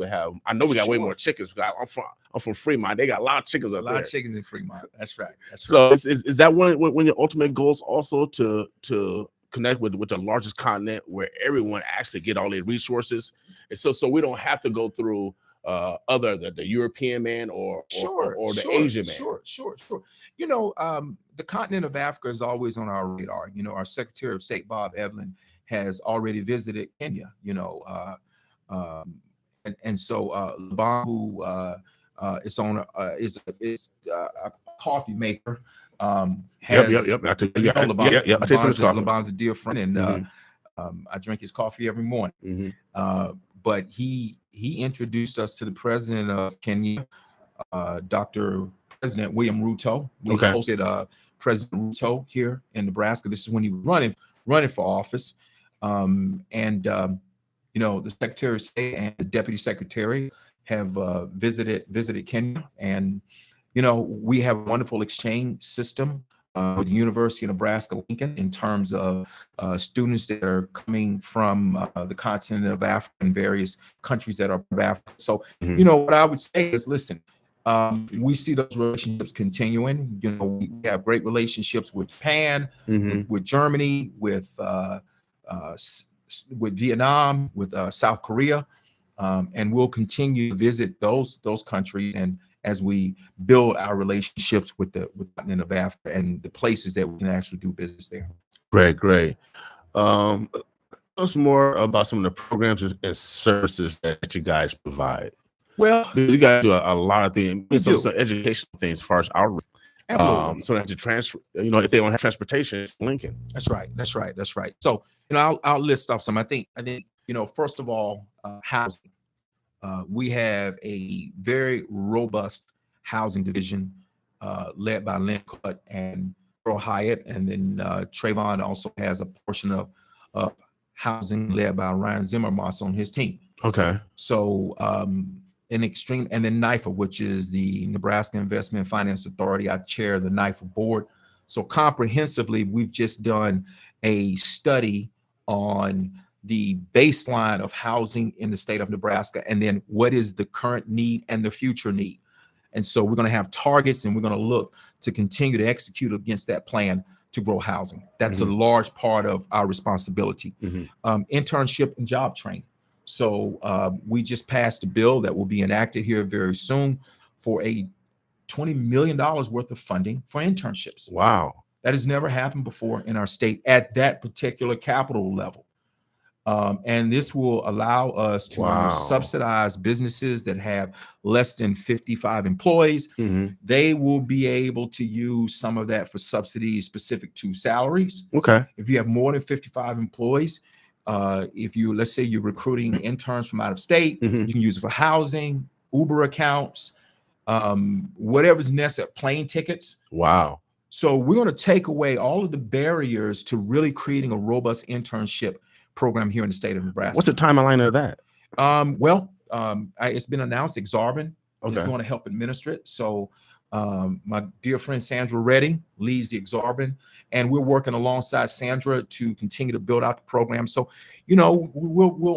I know we got way more chickens. I'm from Fremont. They got a lot of chickens up there. A lot of chickens in Fremont. That's right. So is that one of your ultimate goals also to connect with the largest continent where everyone actually get all their resources, and so we don't have to go through other the European man or the Asian man. Sure. You know, the continent of Africa is always on our radar. You know, our Secretary of State Bob Evelyn has already visited Kenya. You know, and so Laban, who is a coffee maker. Has Yep. Laban's a dear friend, and I drink his coffee every morning. But he introduced us to the president of Kenya, Dr. President William Ruto. We hosted President Ruto here in Nebraska. This is when he was running for office, and you know, the Secretary of State and the Deputy Secretary have visited Kenya, and you know, we have a wonderful exchange system with the University of Nebraska-Lincoln in terms of students that are coming from the continent of Africa and various countries that are of Africa. So, you know, what I would say is, listen, we see those relationships continuing. You know, we have great relationships with Japan, with Germany, with Vietnam, with South Korea, and we'll continue to visit those countries, and as we build our relationships with the continent of Africa and the places that we can actually do business there. Great. Tell us more about some of the programs and services that you guys provide. Well, you guys do a lot of things, some educational things as far as outreach. Absolutely. So they have to transfer, you know, if they don't have transportation, it's Lincoln. That's right. So, you know, I'll list off some. I think, you know, first of all, housing. We have a very robust housing division led by Lynn Cutt and Earl Hyatt, and then Trayvon also has a portion of housing led by Ryan Zimmermas on his team. Okay. So and then NIFA, which is the Nebraska Investment Finance Authority. I chair the NIFA board. So comprehensively, we've just done a study on the baseline of housing in the state of Nebraska, and then what is the current need and the future need. And so we're going to have targets, and we're going to look to continue to execute against that plan to grow housing. That's a large part of our responsibility. Internship and job training. So we just passed a bill that will be enacted here very soon for a $20 million worth of funding for internships. Wow. That has never happened before in our state at that particular capital level. And this will allow us to subsidize businesses that have less than 55 employees. They will be able to use some of that for subsidies specific to salaries. Okay. If you have more than 55 employees, let's say you're recruiting interns from out of state, you can use it for housing, Uber accounts, whatever's necessary, plane tickets. Wow. So we're going to take away all of the barriers to really creating a robust internship program here in the state of Nebraska. What's the timeline of that? It's been announced. Exarban is going to help administer it. So my dear friend Sandra Redding leads the Exarban, and we're working alongside Sandra to continue to build out the program. So, you know,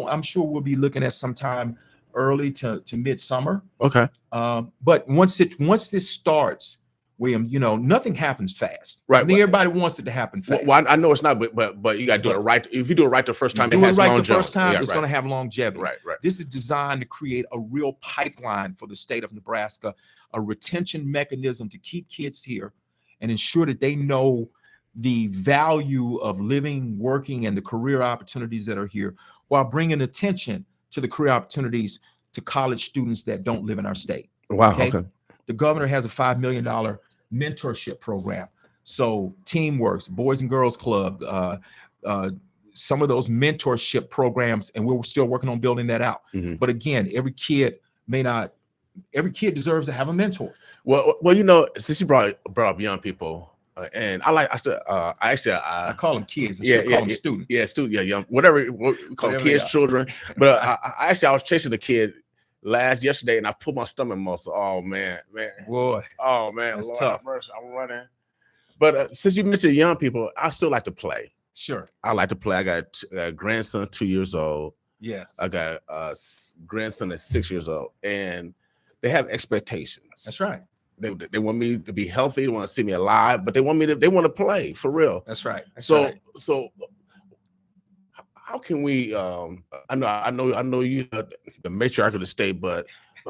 I'm sure we'll be looking at sometime early to midsummer. Okay. But once this starts, William, you know, nothing happens fast. Right. I mean, everybody wants it to happen fast. Well, I know it's not, but you got to do it right. If you do it right the first time, do it right the first time, it's going to have longevity. Right. This is designed to create a real pipeline for the state of Nebraska, a retention mechanism to keep kids here and ensure that they know the value of living, working, and the career opportunities that are here, while bringing attention to the career opportunities to college students that don't live in our state. Wow. Okay. The governor has a $5 million mentorship program. So Teamworks, Boys and Girls Club, some of those mentorship programs, and we're still working on building that out. But again, every kid deserves to have a mentor. Well, you know, since you brought up young people, and I call them kids. I call them students. Yeah, young, whatever we call kids, children. But I was chasing a kid yesterday, and I pulled my stomach muscle. Oh man. Boy, Oh man, that's Lord tough. have mercy, I'm running. But since you mentioned young people, I still like to play. Sure. I like to play. I got a grandson, 2 years old. Yes. I got a grandson that's 6 years old, and they have expectations. That's right. They want me to be healthy. They want to see me alive, but they want to play for real. That's right. So how can we? I know you the matriarch of the state, but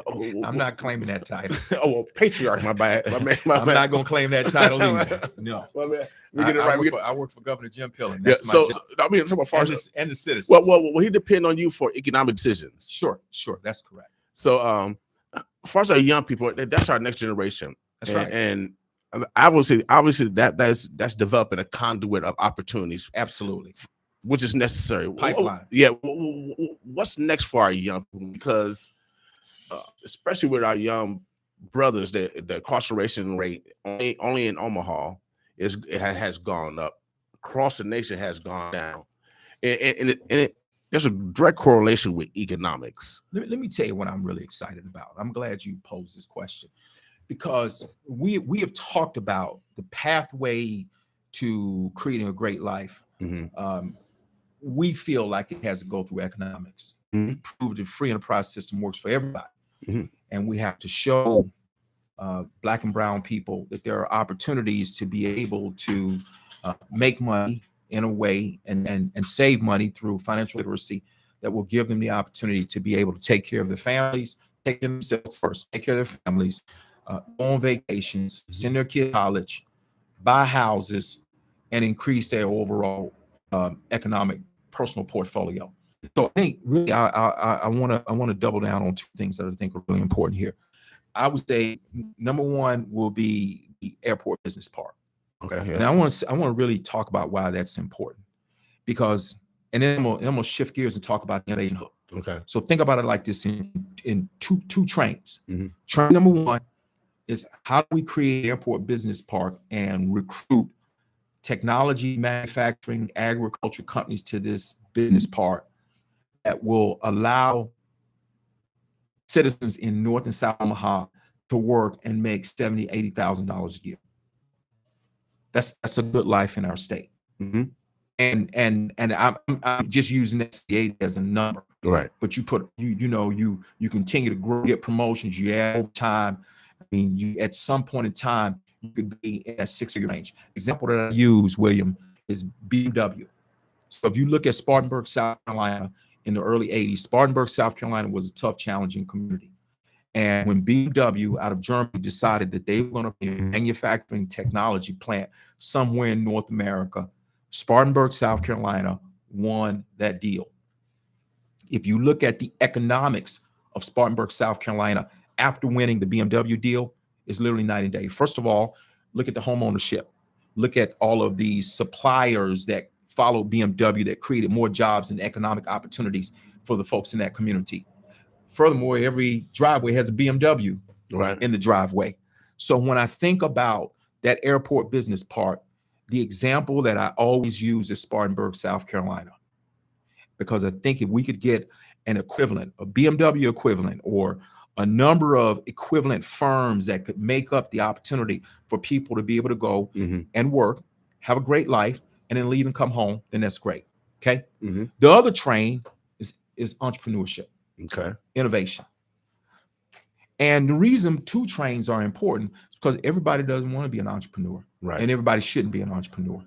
I'm not claiming that title. Oh, well, patriarch. My bad. I'm not gonna claim that title either. No. My bad. We get it right. I work for Governor Jim Pillen. That's my job. I mean, I'm talking about and the citizens. Well, he depend on you for economic decisions. Sure, that's correct. So, as far as our young people, that's our next generation. That's right. And obviously, that's developing a conduit of opportunities. Absolutely. Which is necessary. Pipeline. Yeah. What's next for our young people? Because especially with our young brothers, the incarceration rate only in Omaha has gone up. Across the nation has gone down, and there's a direct correlation with economics. Let me tell you what I'm really excited about. I'm glad you posed this question, because we have talked about the pathway to creating a great life. Mm-hmm. We feel like it has to go through economics. Mm-hmm. Prove the free enterprise system works for everybody. Mm-hmm. And we have to show Black and brown people that there are opportunities to be able to make money in a way and save money through financial literacy that will give them the opportunity to be able to take care of their families, take care of themselves first, take care of their families, go on vacations, send their kids to college, buy houses, and increase their overall economic personal portfolio. So I think really I want to double down on two things that I think are really important here. I would say number one will be the airport business park. Okay. Yeah. And I want to really talk about why that's important, because, and then I'm gonna shift gears and talk about the innovation hub. Okay. So think about it like this in two trains. Mm-hmm. Train number one is how do we create an airport business park and recruit technology, manufacturing, agriculture companies to this business park that will allow citizens in North and South Omaha to work and make $70,000, $80,000 a year. That's a good life in our state. Mm-hmm. And I'm just using SCA as a number. Right. But you put you continue to grow, get promotions, you add overtime. I mean, you at some point in time you could be in a six-figure range. Example that I use, William, is BMW. So if you look at Spartanburg, South Carolina, in the early 80s, Spartanburg, South Carolina was a tough, challenging community. And when BMW out of Germany decided that they were going to be a manufacturing technology plant somewhere in North America, Spartanburg, South Carolina won that deal. If you look at the economics of Spartanburg, South Carolina, after winning the BMW deal, it's literally night and day. First of all, look at the home ownership. Look at all of these suppliers that followed BMW that created more jobs and economic opportunities for the folks in that community. Furthermore, every driveway has a BMW in the driveway. So when I think about that airport business park, the example that I always use is Spartanburg, South Carolina, because I think if we could get an equivalent, a BMW equivalent, or a number of equivalent firms that could make up the opportunity for people to be able to go and work, have a great life, and then leave and come home, then that's great. Okay. Mm-hmm. The other train is entrepreneurship. Okay. Innovation. And the reason two trains are important is because everybody doesn't want to be an entrepreneur. Right. And everybody shouldn't be an entrepreneur.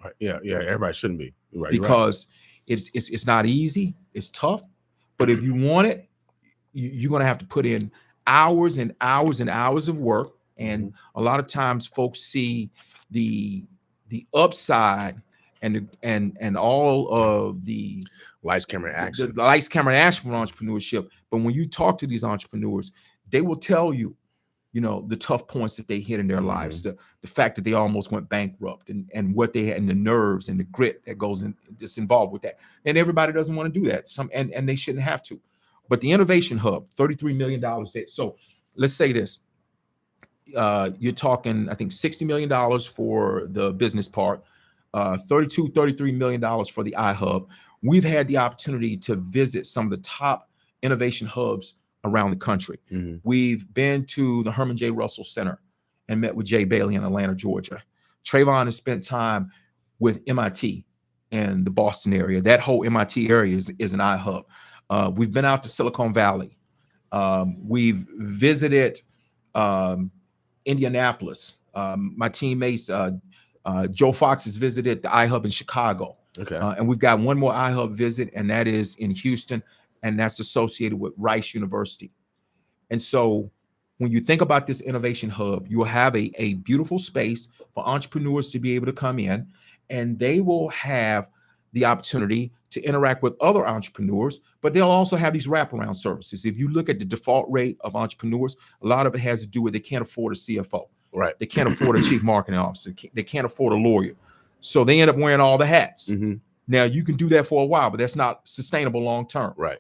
Right. Yeah. Everybody shouldn't be. Right. Because it's not easy, it's tough. But if you want it, you're going to have to put in hours and hours and hours of work. And a lot of times folks see the upside and all of the lights, camera, action. The lights, camera, action for entrepreneurship. But when you talk to these entrepreneurs, they will tell you, the tough points that they hit in their lives, the fact that they almost went bankrupt, and what they had, and the nerves and the grit that goes in, that's involved with that. And everybody doesn't want to do that. And they shouldn't have to. But the Innovation Hub, $33 million. So let's say this. You're talking, I think, $60 million for the business part, $33 million for the iHub. We've had the opportunity to visit some of the top innovation hubs around the country. We've been to the Herman J. Russell Center and met with Jay Bailey in Atlanta, Georgia. Trayvon has spent time with MIT and the Boston area. That whole MIT area is an iHub. We've been out to Silicon Valley. We've visited Indianapolis. My teammates, Joe Fox has visited the iHub in Chicago. Okay. And we've got one more iHub visit, and that is in Houston, and that's associated with Rice University. And so when you think about this innovation hub, you will have a beautiful space for entrepreneurs to be able to come in, and they will have the opportunity to interact with other entrepreneurs, but they'll also have these wraparound services. If you look at the default rate of entrepreneurs, a lot of it has to do with they can't afford a CFO. Right. They can't afford a chief marketing officer. They can't afford a lawyer. So they end up wearing all the hats. Now, you can do that for a while, but that's not sustainable long term. Right.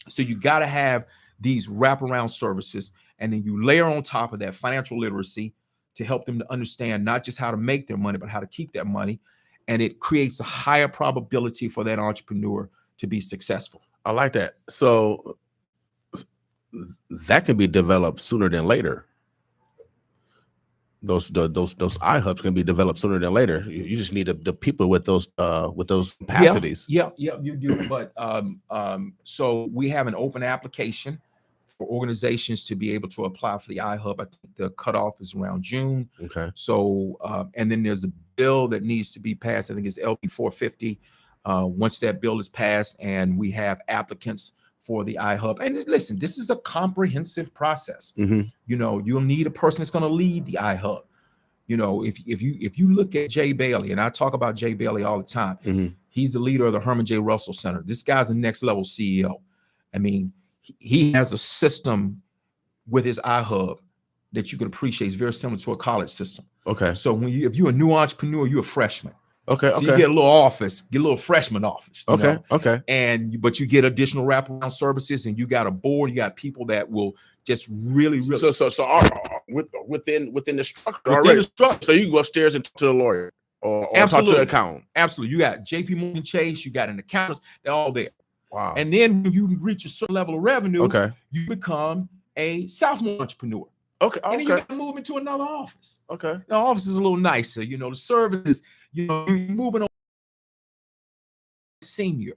So you got to have these wraparound services, and then you layer on top of that financial literacy to help them to understand not just how to make their money, but how to keep that money. And it creates a higher probability for that entrepreneur to be successful. I like that. So that can be developed sooner than later. Those iHubs can be developed sooner than later. You just need the people with those capacities. Yeah, you do. But so we have an open application for organizations to be able to apply for the iHub. I think the cutoff is around June. Okay. So and then there's a bill that needs to be passed. I think it's LB 450. Once that bill is passed and we have applicants for the iHub, and listen, this is a comprehensive process. You know, you'll need a person that's going to lead the iHub. You know, if you look at Jay Bailey, and I talk about Jay Bailey all the time, he's the leader of the Herman J. Russell Center. This guy's a next level CEO. I mean, he has a system with his iHub that you can appreciate. It's very similar to a college system. Okay. So if you're a new entrepreneur, you're a freshman. Okay. So you get a little office, get a little freshman office. Okay. Know? Okay. But you get additional wraparound services, and you got a board. You got people that will just really. So within the structure already. So you can go upstairs and talk to the lawyer or talk to the accountant. Absolutely. You got JP Morgan Chase. You got an accountant. They're all there. Wow. And then when you reach a certain level of revenue, okay, you become a sophomore entrepreneur. Okay. And then you got to move into another office. Okay. The office is a little nicer. You know, the services. You know, you're moving on senior.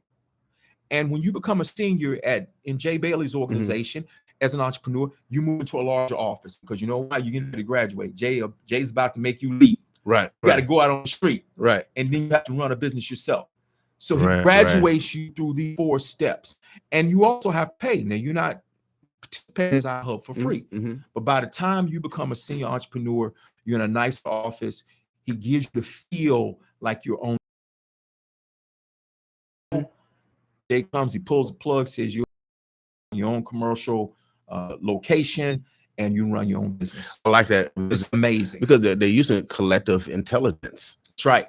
And when you become a senior in Jay Bailey's organization as an entrepreneur, you move into a larger office because you know why? You're getting ready to graduate. Jay's about to make you leave. Right. You got to go out on the street. Right. And then you have to run a business yourself. So he graduates you through these 4 steps. And you also have pay. Now, you're not participating as iHub for free. But by the time you become a senior entrepreneur, you're in a nice office. He gives you the feel like your own. Day comes, he pulls the plug, says you're your own commercial location, and you run your own business. I like that. It's amazing because they're using collective intelligence. That's right.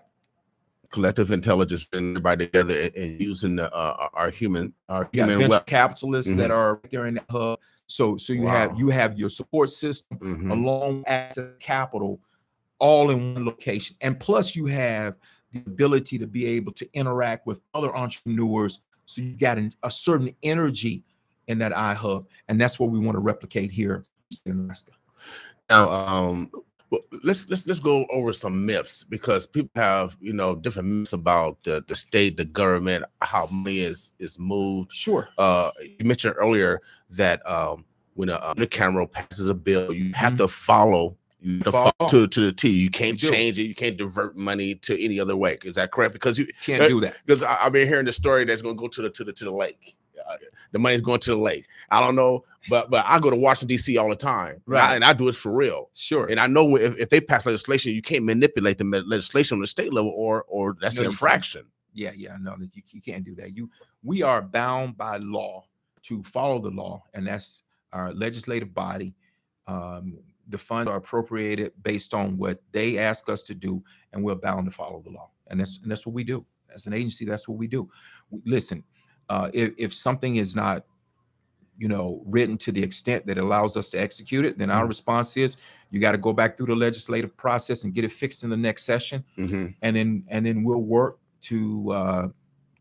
Collective intelligence, and everybody together and using our human venture capitalists that are there in the hub. So you have your support system along with asset capital, all in one location. And plus you have the ability to be able to interact with other entrepreneurs. So you got a certain energy in that iHub. And that's what we want to replicate here in Alaska. Now, let's go over some myths, because people have, different myths about the state, the government, how money is moved. Sure. You mentioned earlier that when the camera passes a bill, you have to follow. You follow to the T. You can't change it. You can't divert money to any other way. Is that correct? Because you can't do that. Because I've been hearing the story that's going to go to the lake. The money's going to the lake. I don't know, but I go to Washington D.C. all the time, right? And I do it for real. Sure. And I know if they pass legislation, you can't manipulate the legislation on the state level, or that's an infraction. Yeah, no, you can't do that. We are bound by law to follow the law, and that's our legislative body. The funds are appropriated based on what they ask us to do, and we're bound to follow the law. And that's what we do. As an agency, that's what we do. Listen, if something is not, written to the extent that allows us to execute it, then our response is you got to go back through the legislative process and get it fixed in the next session. And then we'll work to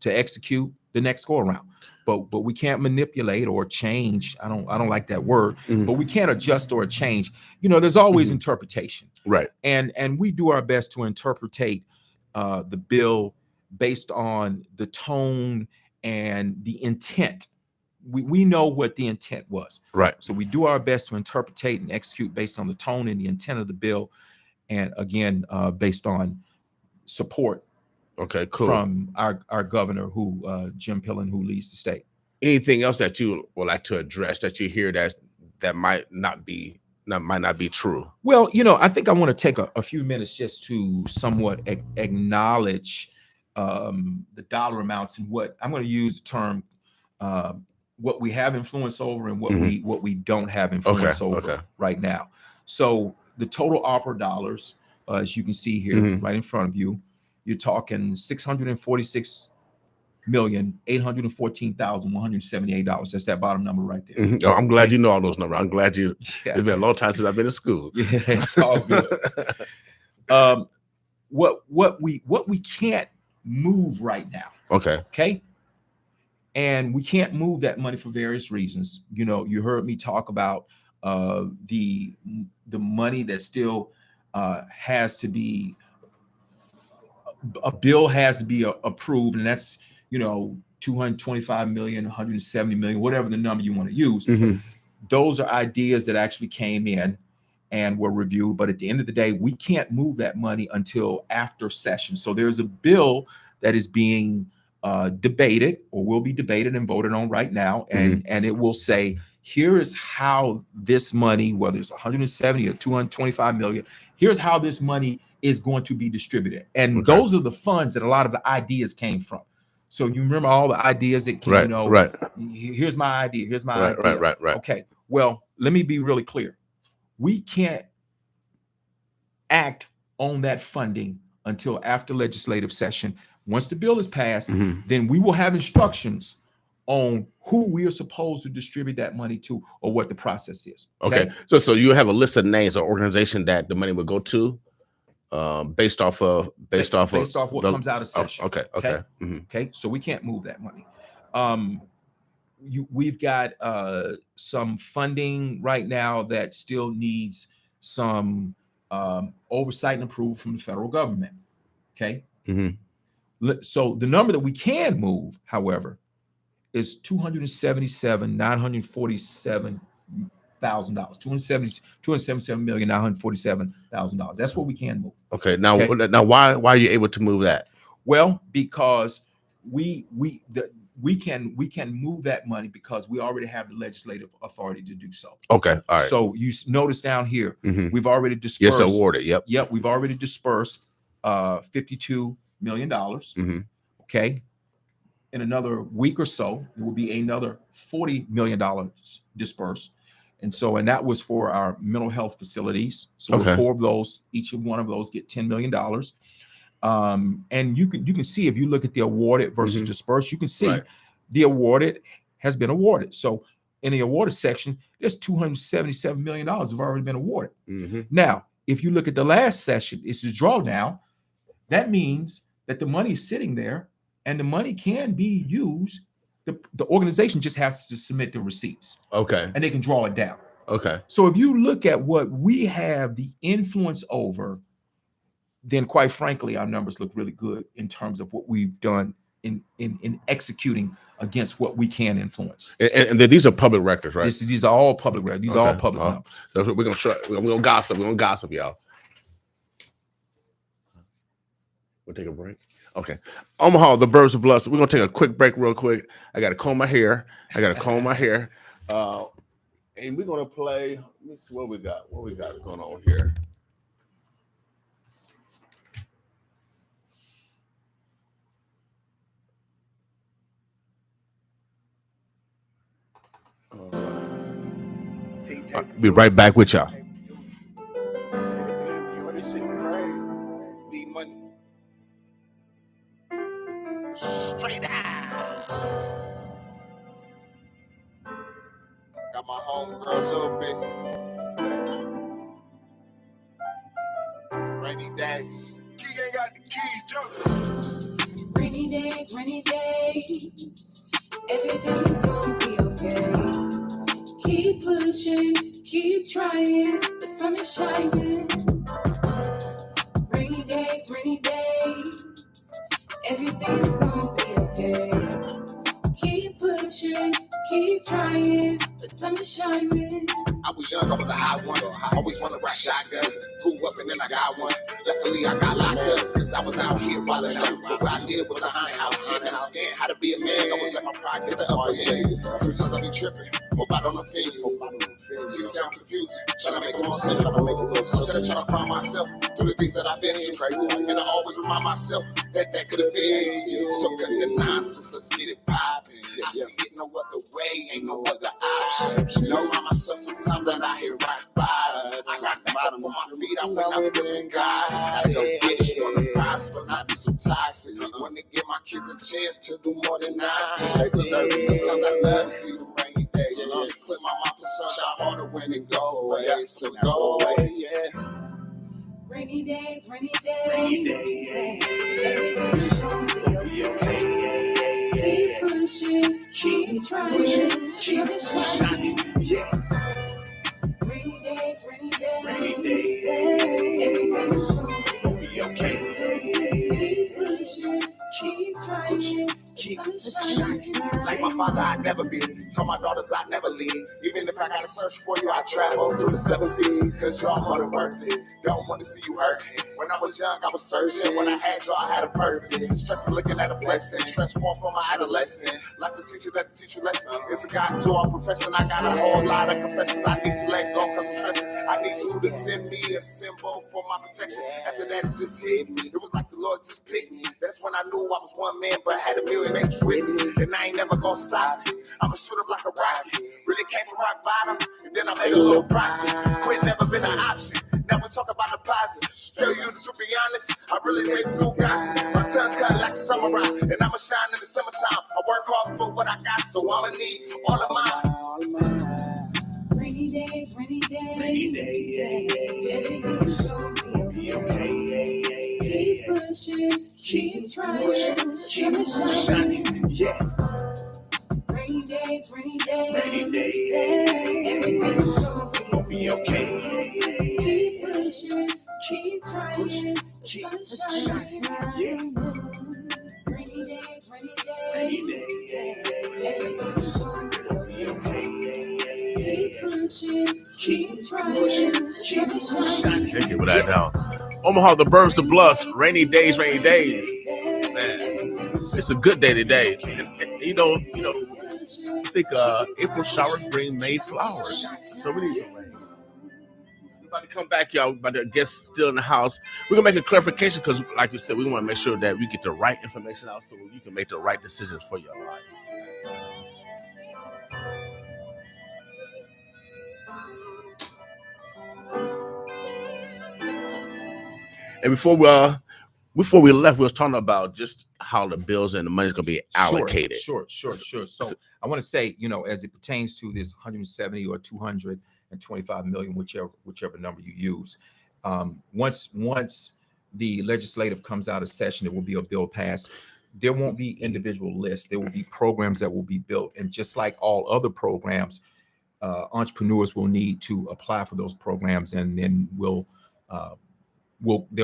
execute the next go around. But we can't manipulate or change. I don't like that word, but we can't adjust or change. There's always interpretation. Right. And we do our best to interpretate the bill based on the tone and the intent. We know what the intent was. Right. So we do our best to interpretate and execute based on the tone and the intent of the bill. And again, based on support. Okay, cool. From our governor, Jim Pillen, who leads the state. Anything else that you would like to address that you hear that might not be true? Well, I think I want to take a few minutes just to somewhat acknowledge the dollar amounts and what I'm going to use the term what we have influence over and what we don't have influence over right now. So the total opera dollars, as you can see here, right in front of you. You're talking $646,814,178. That's that bottom number right there. Oh, I'm glad you know all those numbers. I'm glad you. Yeah. It's been a long time since I've been in school. Yeah, it's all good. What we can't move right now. Okay. And we can't move that money for various reasons. You heard me talk about the money that still has to be. A bill has to be approved, and that's 225 million, 170 million, whatever the number you want to use. Those are ideas that actually came in and were reviewed, but at the end of the day, we can't move that money until after session. So there's a bill that is being debated or will be debated and voted on right now, and it will say, here is how this money, whether it's 170 or 225 million, here's how this money is going to be distributed. And those are the funds that a lot of the ideas came from. So you remember all the ideas that came, here's my idea, here's my idea. Right. Okay, well, let me be really clear. We can't act on that funding until after legislative session. Once the bill is passed, then we will have instructions on who we are supposed to distribute that money to or what the process is. Okay. So you have a list of names or organization that the money would go to based off what comes out of session. Okay. So we can't move that money. We've got some funding right now that still needs some oversight and approval from the federal government. Okay. So the number that we can move, however, is $277,947,000. $277,947,000. That's what we can move. Okay. Now why are you able to move that? Well, because we can move that money because we already have the legislative authority to do so. Okay. All right. So you notice down here, we've already dispersed. Yes, awarded. Yep. We've already dispersed $52 million. Okay. In another week or so, there will be another $40 million dispersed. And that was for our mental health facilities. So 4 of those, each one of those get $10 million. And you can see, if you look at the awarded versus dispersed, you can see the awarded has been awarded. So in the awarded section, there's $277 million have already been awarded. Now, if you look at the last session, it's a drawdown. That means that the money is sitting there and the money can be used. The organization just has to submit the receipts. Okay. And they can draw it down. Okay. So if you look at what we have the influence over, then quite frankly, our numbers look really good in terms of what we've done in executing against what we can influence. And these are public records, right? These are all public records. These are all public numbers. So we're gonna gossip. We're gonna gossip, y'all. We'll take a break. Okay. Omaha, the birds of blood. We're gonna take a quick break real quick. I gotta comb my hair. And we're gonna play. Let me see what we got. What we got going on here. I'll be right back with y'all. This shit crazy. Need money. Straight out. Got my homegirl a little bit. Rainy days. Key ain't got the keys, Joe. Rainy days, Everything's gonna be okay. Keep pushing, keep trying. The sun is shining. Rainy days. Everything's gonna be okay. Keep pushing, keep trying. The sun is shining. I was young, I was a hot one. Always wanted to rock shotgun. Grew up and then I got one. Luckily I got locked up, cause I was out here wildin' out. But what I did was a haunted house. Didn't understand how to be a man. Always let my pride get the upper hand. Sometimes I be tripping. Hope I don't offend you. You sound confusing. Trying to make it more simple. Instead of trying to find myself through the things that I've been through. And I always remind myself that could have been you. So cut the nonsense, let's get it poppin'. I see it no other way, ain't no other option. You know, remind myself sometimes that I hear rock bottom. I got the bottom of my feet, I went out with God. I just want to prosper, not be so toxic. Want to give my kids a chance to do more than I. Sometimes I love to see the rainy days. You know, clip my mouth for sunshine harder when it go away. So go away, Rainy days. Everything's gonna be okay. Keep pushing, keep trying. The sun is shining. Rainy days. Everything's gonna be okay. Keep pushing, keep trying. The sun is shining. like my father, I'd never be. Told my daughters I'd never leave. Even if I gotta search for you, I travel through the 7 seas. Cause y'all more than worth it. Don't want to see you hurt. When I was young, I was searching. When I had y'all, I had a purpose. Stressing, looking at a blessing. Transformed from my adolescent. Like the teacher that teach you lesson. It's a guide to our profession. I got a whole lot of confessions I need to let go cause I'm stressing. I need you to send me a symbol for my protection. After that, it just hit me. It was like the Lord just picked me. That's when I knew I was one man, but had a million angels with me. And I ain't never gonna stop it. I'ma shoot up like a rocket. Really came from rock bottom, and then I made a little profit. Quit never been an option. Now we talk about the positive. Tell you to be honest, I really made through gossip. My tongue cut like a samurai, and I'ma shine in the summertime. I work hard for what I got, so I'ma need all of mine. Rainy days. Everything's gonna be okay. Keep pushing, keep trying. The sun is shining. Rainy days. Everything's gonna be okay. Keep pushing, keep trying. The sun is shining. Rainy days. Everything's gonna be okay. Keep pushing, keep trying. The sun is shining. Thank you for that now. Omaha, the birds, the bluffs, rainy days. Man, it's a good day today. And you know, I think April showers bring May flowers. So we need some rain. We're about to come back, y'all. About the guests still in the house. We're gonna make a clarification because, like you said, we want to make sure that we get the right information out so you can make the right decisions for your life. And before we left, we was talking about just how the bills and the money's gonna be allocated. Sure. So I want to say, as it pertains to this 170 or 225 million, whichever number you use, once the legislative comes out of session, it will be a bill passed. There won't be individual lists. There will be programs that will be built, and just like all other programs, entrepreneurs will need to apply for those programs, and then they'll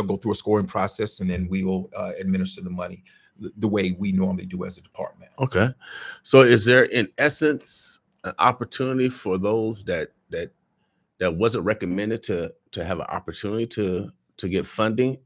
go through a scoring process, and then we will administer the money the way we normally do as a department. Okay. So is there, in essence, an opportunity for those that wasn't recommended to have an opportunity to get funding,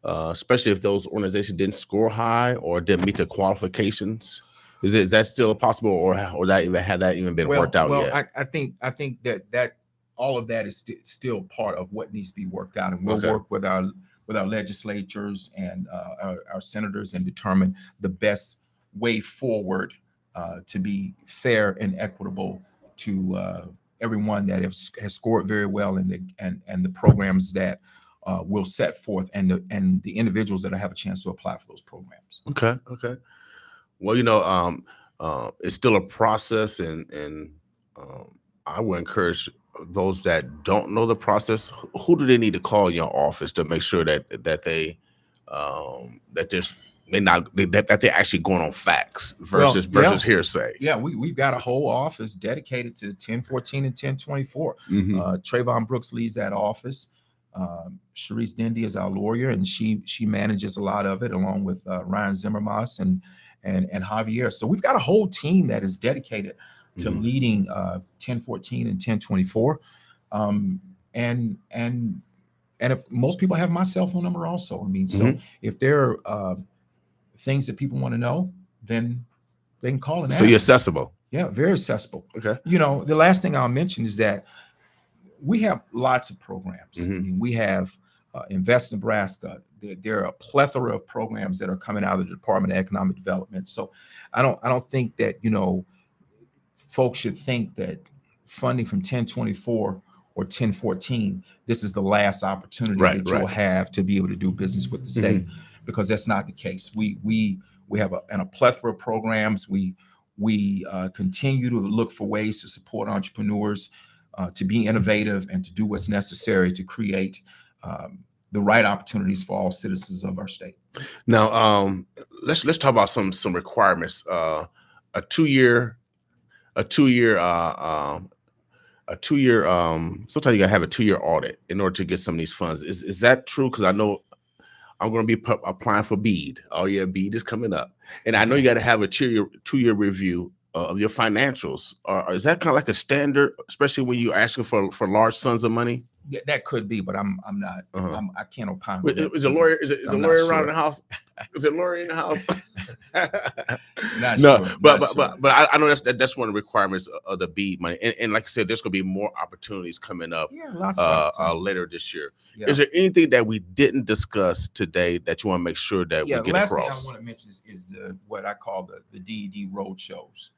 especially if those organizations didn't score high or didn't meet the qualifications? Is that still possible, or had that even been worked out yet? I think that all of that is still part of what needs to be worked out, and we'll work with our legislatures and our senators and determine the best way forward to be fair and equitable to everyone that has scored very well, and the programs that will set forth, and the individuals that have a chance to apply for those programs. Okay. Well, it's still a process, and I would encourage those that don't know the process. Who do they need to call in your office to make sure that they that there's that they're actually going on facts versus hearsay. Yeah, we've got a whole office dedicated to 1014 and 1024. Trayvon Brooks leads that office. Sharice Dindy is our lawyer, and she manages a lot of it along with Ryan Zimmermas and Javier. So we've got a whole team that is dedicated to leading 1014 and 1024. And if most people have my cell phone number also. I mean, so if there are things that people want to know, then they can call and ask. So you're accessible. Yeah, very accessible. Okay. You know, the last thing I'll mention is that we have lots of programs. I mean, we have Invest Nebraska. There are a plethora of programs that are coming out of the Department of Economic Development. So I don't think that, you know, folks should think that funding from 1024 or 1014, this is the last opportunity that you'll have to be able to do business with the state, because that's not the case. We have a plethora of programs. We continue to look for ways to support entrepreneurs, to be innovative and to do what's necessary to create the right opportunities for all citizens of our state. Now, let's talk about some requirements. A two-year. Sometimes you gotta have a 2-year audit in order to get some of these funds. Is that true? Because I know I'm going to be applying for BEAD. Oh yeah, BEAD is coming up, and I know you got to have a 2-year review of your financials. Or is that kind of like a standard, especially when you're asking for large sums of money? Yeah, that could be, but I'm not. I can't opine. Is a lawyer? Is a lawyer around the house? Is it a lawyer in the house? No, but I know that's one of the requirements of the BEAD money, and like I said, there's going to be more opportunities coming up. Yeah, lots of opportunities. Later this year. Yeah. Is there anything that we didn't discuss today that you want to make sure that we get across? The last thing I want to mention is what I call the DED road shows.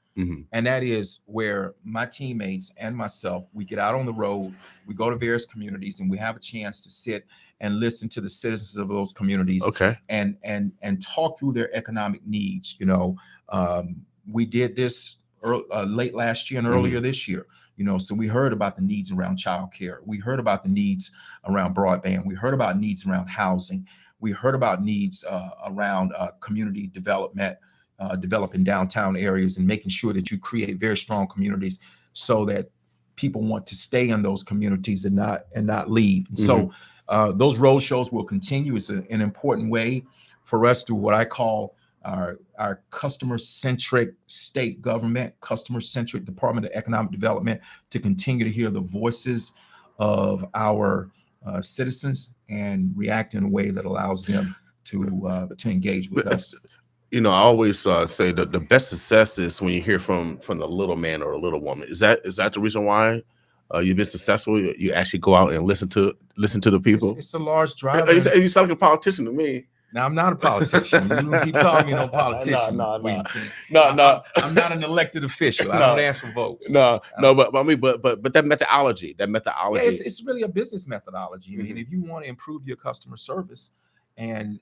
And that is where my teammates and myself, we get out on the road, we go to various communities, and we have a chance to sit and listen to the citizens of those communities. Okay. And talk through their economic needs. You know, we did this late last year and earlier this year. You know, so we heard about the needs around childcare. We heard about the needs around broadband. We heard about needs around housing. We heard about needs around community development. Developing downtown areas and making sure that you create very strong communities so that people want to stay in those communities and not leave. And so those road shows will continue. It's an important way for us through what I call our customer-centric state government, customer-centric Department of Economic Development, to continue to hear the voices of our citizens and react in a way that allows them to engage with us. You know, I always say that the best success is when you hear from the little man or a little woman. Is that the reason why you've been successful? You actually go out and listen to the people. It's a large driver. You sound like a politician to me. Now, I'm not a politician. You keep calling me no politician. No. I'm not an elected official. I don't ask for votes. But I mean, but that methodology. Yeah, it's really a business methodology. I mean, if you want to improve your customer service and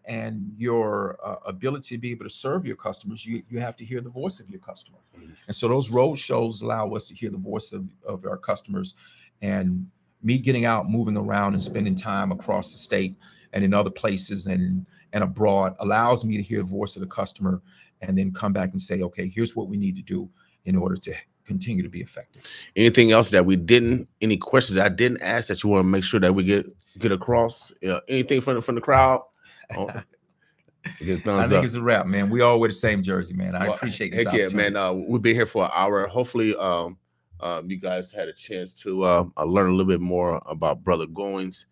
your ability to be able to serve your customers, you have to hear the voice of your customer. And so those road shows allow us to hear the voice of our customers. And me getting out, moving around, and spending time across the state and in other places and abroad allows me to hear the voice of the customer and then come back and say, okay, here's what we need to do in order to continue to be effective. Anything else that any questions that I didn't ask that you want to make sure that we get across? Anything from the crowd? I think it's a wrap, man. We all wear the same jersey, man. I appreciate this opportunity. Yeah, man. We'll be here for an hour. Hopefully, you guys had a chance to learn a little bit more about Brother Goins.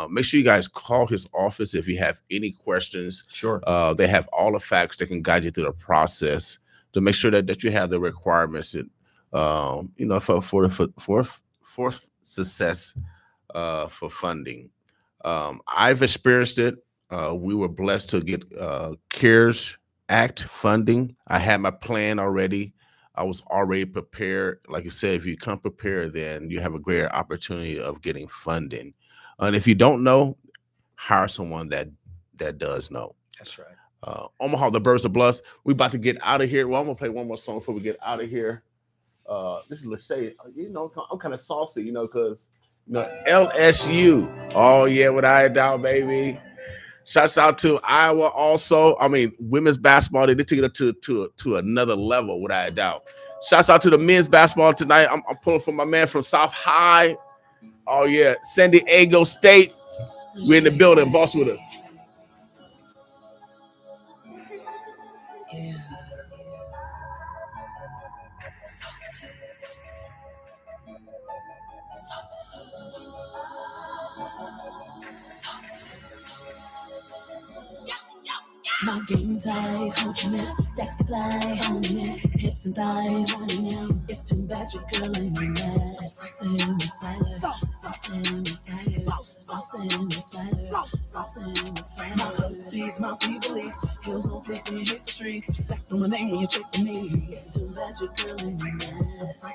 Make sure you guys call his office if you have any questions. Sure. They have all the facts that can guide you through the process to make sure that you have the requirements for success for funding. I've experienced it. We were blessed to get CARES Act funding. I had my plan already. I was already prepared. Like I said, if you come prepared, then you have a greater opportunity of getting funding. And if you don't know, hire someone that does know. That's right. Omaha, the Birds of Bless. We about to get out of here. Well, I'm gonna play one more song before we get out of here. This is Lachey. I'm kind of saucy, because LSU. Oh yeah, with I down, baby. Shouts out to Iowa also. I mean, women's basketball, they took it to another level, without a doubt. Shouts out to the men's basketball tonight. I'm pulling for my man from South High. Oh, yeah. San Diego State. We're in the building. Boss with us. Yeah. My game tight, coaching it, sex fly, owning it, hips and thighs, owning it. It's too bad your girl ain't in that. Sauce in this fire, sauce in this fire, sauce in this fire, sauce in this fire. My husband feeds my people eat, heels on fleek when you hit the street. Respect on my name when you check for me. It's too bad your girl ain't in that. Sauce